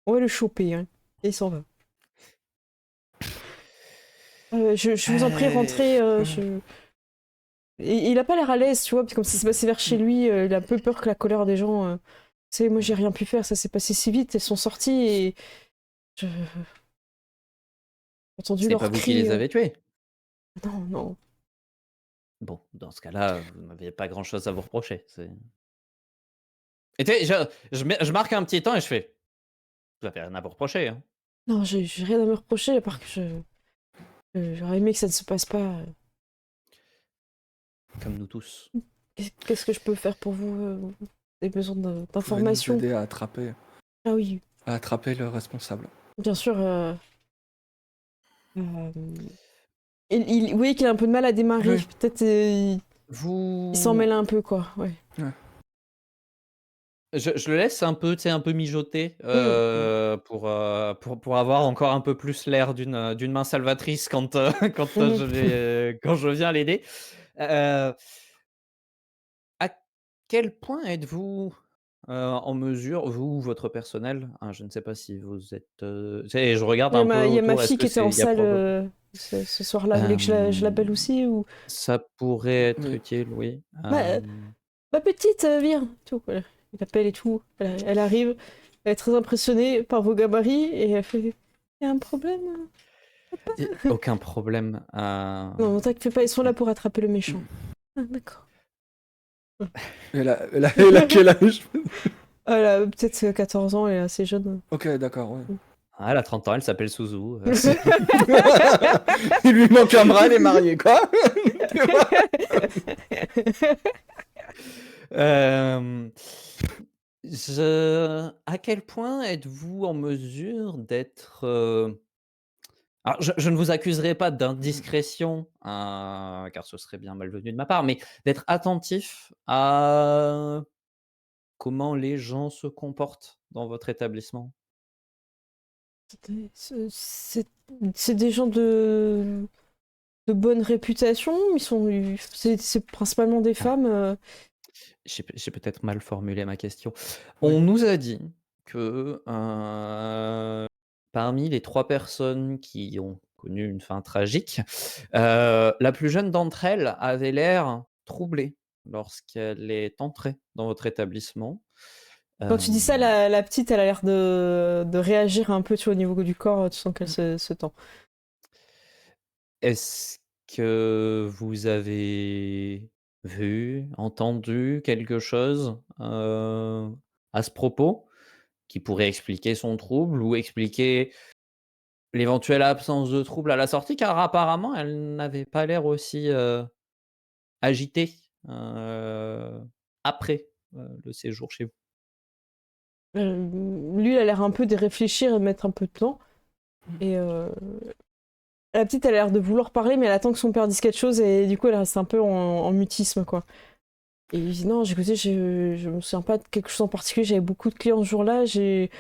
On va le choper. Hein. Et il s'en va. Je vous en prie, rentrez. Et il a pas l'air à l'aise, tu vois, puis comme ça s'est passé vers chez lui, il a un peu peur que la colère des gens. Tu sais, moi j'ai rien pu faire, ça s'est passé si vite, elles sont sorties et. J'ai entendu Ce n'est leurs pas vous qui cris. les avez tués. Non, non. Bon, dans ce cas-là, vous n'aviez pas grand-chose à vous reprocher. Et tu sais, je marque un petit temps et je fais: «Vous avez rien à vous reprocher, hein». Non, j'ai rien à me reprocher, à part que j'aurais aimé que ça ne se passe pas. Comme nous tous. Qu'est-ce que je peux faire pour vous Vous avez besoin Vous pouvez nous d'informations aider Ah oui, à attraper le responsable. bien sûr. Vous voyez qu'il a un peu de mal à démarrer. Oui. Peut-être il s'en mêle Vous un peu, quoi. Ouais. Je le laisse un peu, tu sais, un peu mijoter, pour avoir encore un peu plus l'air d'une main salvatrice quand, quand je viens l'aider. Heu, à quel point êtes-vous, en mesure, vous ou votre personnel, hein, je ne sais pas si vous êtes, tu sais, je regarde un peu Il y a ma autour, est-ce fille que qui était en il y a salle ce soir-là. Vous voulez que je l'appelle hem, aussi ou... ça pourrait être Oui. utile, oui. Bah, ma petite, viens. Tout, voilà. Il appelle et tout. Elle arrive. Elle est très impressionnée par vos gabarits et elle fait... Il y a un problème Aucun problème, Non, t'inquiète pas, ils sont là pour attraper le méchant. Ah, d'accord. Elle a quel âge? Elle a peut-être 14 ans, elle est assez jeune. Ok, d'accord, ouais. Ah, elle a 30 ans, elle s'appelle Suzu. Il lui manque un bras, elle est mariée, quoi. Hem, à quel point êtes-vous en mesure d'être, alors je ne vous accuserai pas d'indiscrétion, car ce serait bien malvenu de ma part, mais d'être attentif à comment les gens se comportent dans votre établissement? C'est c'est des gens de bonne réputation. C'est principalement des femmes. J'ai peut-être mal formulé ma question. Oui. On nous a dit que, parmi les 3 personnes qui ont connu une fin tragique, la plus jeune d'entre elles avait l'air troublée lorsqu'elle est entrée dans votre établissement. Quand tu dis ça, Hem, la petite, elle a l'air de réagir un peu, tu vois, au niveau du corps. Tu sens qu'elle se tend. Est-ce que vous avez vu, entendu quelque chose, à ce propos, qui pourrait expliquer son trouble ou expliquer l'éventuelle absence de trouble à la sortie? Car apparemment, elle n'avait pas l'air aussi, agitée, après, le séjour chez vous. Lui, il a l'air un peu de réfléchir et de mettre un peu de temps. Et la petite, elle a l'air de vouloir parler, mais elle attend que son père dise quelque chose et du coup, elle reste un peu en mutisme, quoi. Et il dit non, écoutez, je me souviens pas de quelque chose en particulier, j'avais beaucoup de clients ce jour-là, j'étais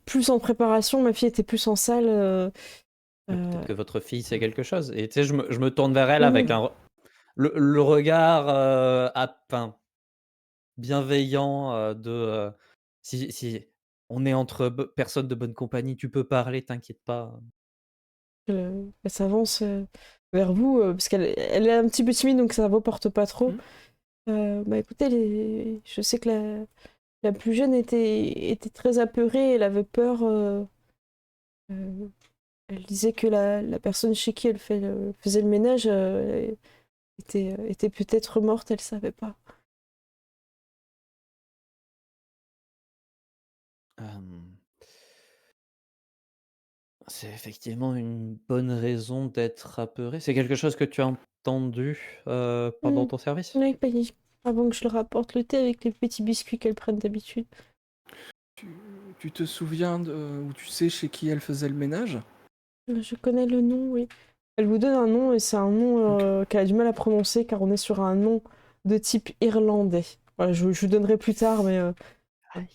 plus en préparation, ma fille était plus en salle. Peut-être que votre fille sait quelque chose. Et tu sais, je me tourne vers elle avec Mhm. le regard enfin, bienveillant si on est entre personnes de bonne compagnie, tu peux parler, t'inquiète pas. Elle s'avance vers vous, parce qu'elle est un petit peu timide, donc sa voix porte pas trop. Mhm. Bah écoutez, je sais que la plus jeune était très apeurée, elle avait peur. Euh, Elle disait que la personne chez qui elle faisait le ménage était peut-être morte, elle savait pas. Euh, C'est effectivement une bonne raison d'être apeuré. C'est quelque chose que tu as entendu pendant Hmm. ton service? Oui, Peggy. Avant que je leur apporte le thé avec les petits biscuits qu'elles prennent d'habitude. Tu, tu te souviens ou tu sais chez qui elle faisait le ménage? Je connais le nom, oui. Elle vous donne un nom et c'est un nom Ok. qu'elle a du mal à prononcer car on est sur un nom de type irlandais. Voilà, je vous donnerai plus tard, mais Aïe, aïe, aïe.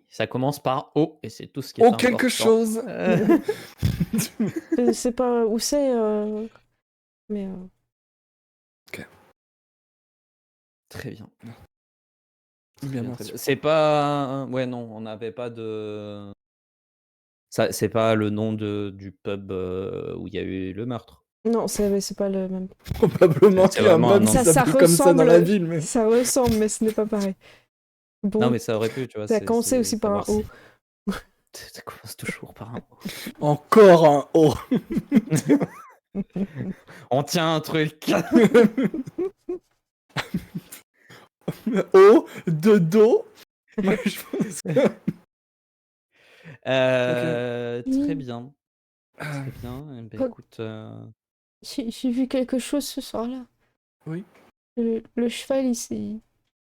Ça commence par O et c'est tout ce qui est Oh, quelque important. chose! je sais pas où c'est, mais Ok, Très bien. bien, Très bien, très merci. bien. C'est pas. Ouais, non, on n'avait pas de. Ça, c'est pas le nom du pub où il y a eu le meurtre. non, c'est pas le même. Probablement C'est qu'il y a un vraiment un pub qui nom. Ça s'appelle comme ça dans la ressemble, ville, mais... ça ressemble, mais ce n'est pas pareil. Non, Bon, mais ça aurait pu, tu vois. ça a commencé C'est aussi par un savoir O. si. Ça commence toujours par un O. Encore un O! On tient un truc. O de dos? Moi, je pense que... Ok. Très Hmm, bien. Euh, Très bien. Eh ben, quoi- écoute. J'ai vu quelque chose ce soir-là. oui. Le cheval,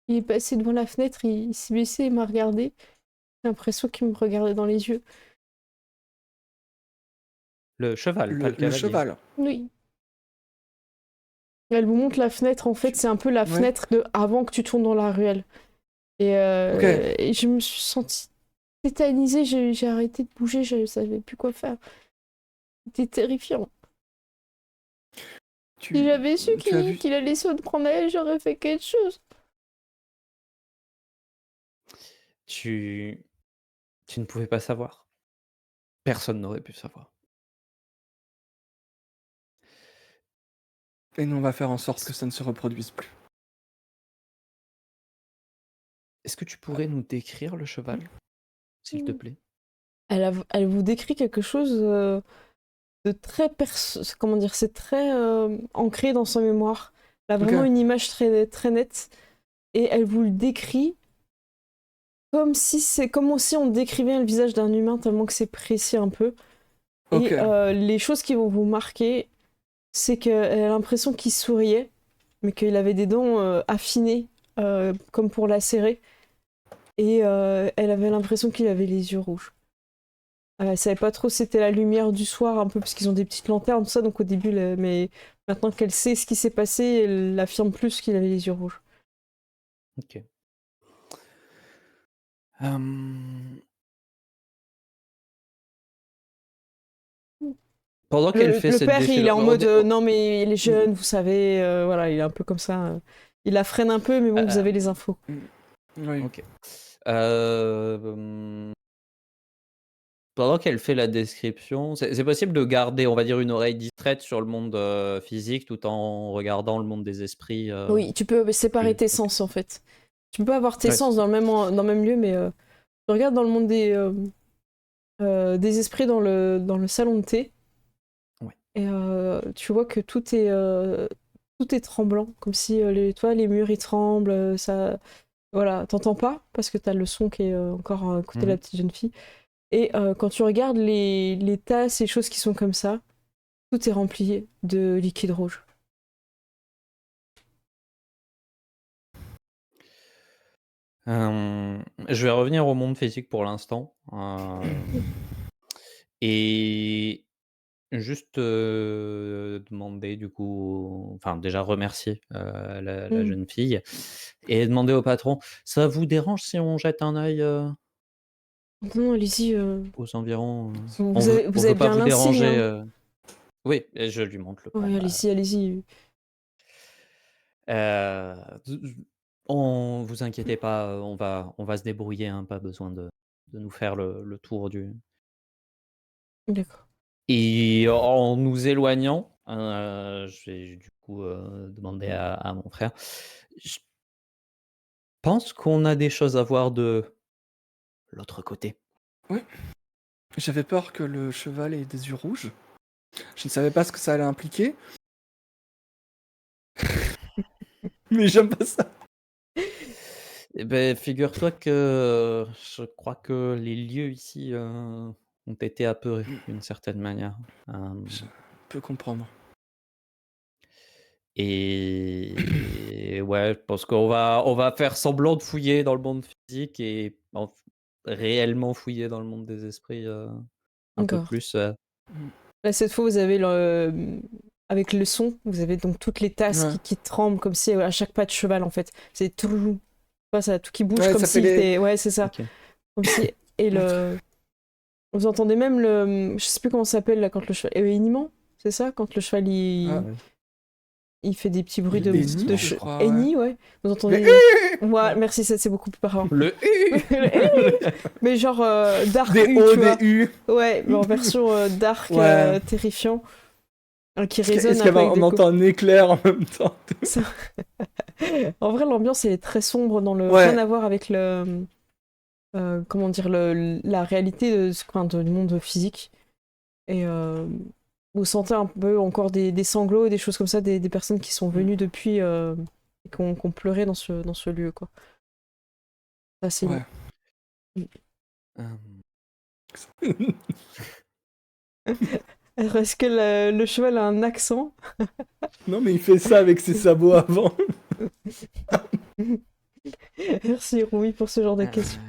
il est passé devant la fenêtre, il s'est baissé et m'a regardé. J'ai l'impression qu'il me regardait dans les yeux. Le cheval, pas le Le cavalier. cheval. Oui. Elle vous montre la fenêtre, en fait, c'est un peu la Ouais. fenêtre de avant que tu tournes dans la ruelle. Ok. Et je me suis sentie tétanisée, j'ai arrêté de bouger, je savais plus quoi faire. C'était terrifiant. Si j'avais su Tu as vu... qu'il allait se prendre à elle, j'aurais fait quelque chose. Tu... tu ne pouvais pas savoir. Personne n'aurait pu savoir. Et nous, on va faire en sorte que Est-ce ça ne se reproduise plus. est-ce que tu pourrais nous décrire le cheval, s'il te plaît? Elle vous décrit quelque chose de très comment dire, c'est très ancré dans sa mémoire. Elle a Ok. vraiment une image très nette et elle vous le décrit comme si on décrivait le visage d'un humain tellement que c'est précis un peu. Ok. Et les choses qui vont vous marquer, c'est qu'elle a l'impression qu'il souriait, mais qu'il avait des dents affinées, comme pour la serrer. Et elle avait l'impression qu'il avait les yeux rouges. Elle savait pas trop si c'était la lumière du soir, un peu, parce qu'ils ont des petites lanternes, tout ça, donc au début, mais maintenant qu'elle sait ce qui s'est passé, elle affirme plus qu'il avait les yeux rouges. Ok. Hum, Pendant qu'elle fait Le cette père, il est défilade, en mode non, mais il est jeune, vous savez, voilà, il est un peu comme ça. Il la freine un peu, mais bon, vous avez les infos. Oui. ok. Hum, Pendant qu'elle fait la description, c'est possible de garder, on va dire, une oreille distraite sur le monde physique tout en regardant le monde des esprits. Oui, tu peux séparer tes Ok. sens en fait. Tu peux avoir tes Ouais, sens dans le même lieu, mais tu regardes dans le monde des esprits dans le salon de thé, ouais. et tu vois que tout est tremblant, comme si les murs ils tremblent, ça. Voilà, t'entends pas parce que t'as le son qui est encore à côté de la Mhm. petite jeune fille. Et quand tu regardes les tasses et choses qui sont comme ça, tout est rempli de liquide rouge. Je vais revenir au monde physique pour l'instant. Et juste demander du coup, enfin déjà remercier la Mm. jeune fille et demander au patron, ça vous dérange si on jette un œil Non, allez-y. aux environs Vous on avez, veut, on vous avez veut pas bien vous l'insigne, déranger. hein. Oui, et je lui montre le plan. Ouais, allez-y, allez-y. Euh, vous inquiétez pas, on va se débrouiller, hein, pas besoin de nous faire le tour du. D'accord. Et en nous éloignant, je vais du coup demander à mon frère. Je pense qu'on a des choses à voir de l'autre côté. Oui, j'avais peur que le cheval ait des yeux rouges. Je ne savais pas ce que ça allait impliquer, mais j'aime pas ça. Eh ben, figure-toi que je crois que les lieux ici ont été apeurés d'une certaine manière. Je peux comprendre. Et ouais, je pense qu'on va faire semblant de fouiller dans le monde physique et réellement fouiller dans le monde des esprits un peu D'accord. plus. Là, cette fois, vous avez avec le son, vous avez donc toutes les tasses Ouais. qui tremblent comme si à chaque pas de cheval, en fait. C'est tout, ça, tout qui bouge Ouais, comme ça si fait c'était... Ouais, c'est ça. Ok. Comme si... Et vous entendez même je sais plus comment ça s'appelle, là, quand le cheval... Henniment, c'est ça? Quand le cheval, Ah. il fait des petits bruits de... Henni, de je crois, Henni, ouais. Vous entendez... Mais Ouais, merci, c'est beaucoup plus parlant. Le Mais genre Dark des U, O, tu vois. des U. Ouais, mais en version dark, Ouais. terrifiant. Qui Est-ce résonne un peu avec on des entend un éclair en même temps? Ça- En vrai, l'ambiance elle est très sombre dans le Ouais. rien à voir avec le comment dire la réalité du monde physique. Et vous sentez un peu encore des sanglots et des choses comme ça, des personnes qui sont venues depuis et qui ont pleuré dans ce lieu, quoi. Ça, c'est Ouais. Alors, est-ce que le cheval a un accent? Non, mais il fait ça avec ses sabots avant. Merci Rui pour ce genre de questions.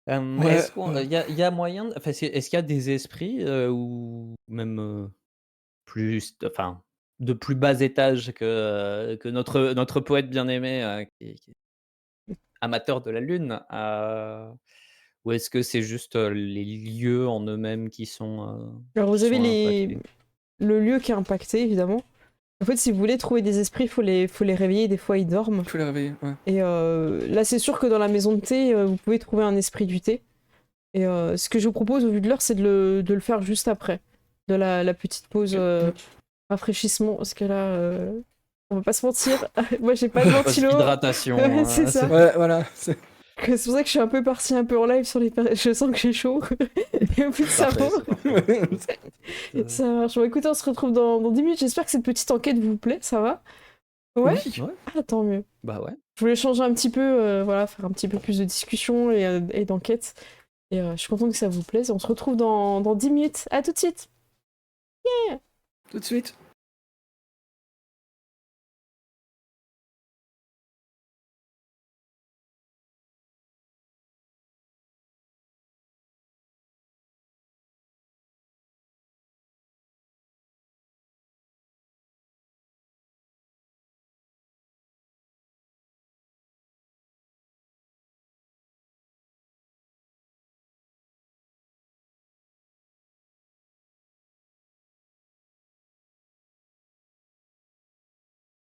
Ouais, Est-ce qu'il y a moyen, enfin, est-ce qu'il y a des esprits ou même plus, enfin, de plus bas étage que notre poète bien-aimé qui est amateur de la lune, ou est-ce que c'est juste les lieux en eux-mêmes qui sont Alors vous qui avez sont impactés? le lieu qui est impacté évidemment. En fait, si vous voulez trouver des esprits, faut les réveiller. Des fois, ils dorment. faut les réveiller. Ouais. Et là, c'est sûr que dans la maison de thé, vous pouvez trouver un esprit du thé. Et ce que je vous propose, au vu de l'heure, c'est de le faire juste après. De la petite pause rafraîchissement. Parce que là, on va pas se mentir. Moi, j'ai pas de ventilo. Hydratation. Ouais, c'est ça. Ouais, voilà. C'est pour ça que je suis un peu partie un peu en live sur les... Je sens que j'ai chaud. Et au bout de ça Parfait, va. Ça marche. Bon, écoutez, on se retrouve dans 10 minutes. J'espère que cette petite enquête vous plaît. Ça va? Ouais? Oui. Ouais, Ah, tant mieux. bah ouais. Je voulais changer un petit peu, voilà, faire un petit peu plus de discussion et d'enquête. Et je suis contente que ça vous plaise. Et on se retrouve dans 10 minutes. À tout de suite! Tout de suite.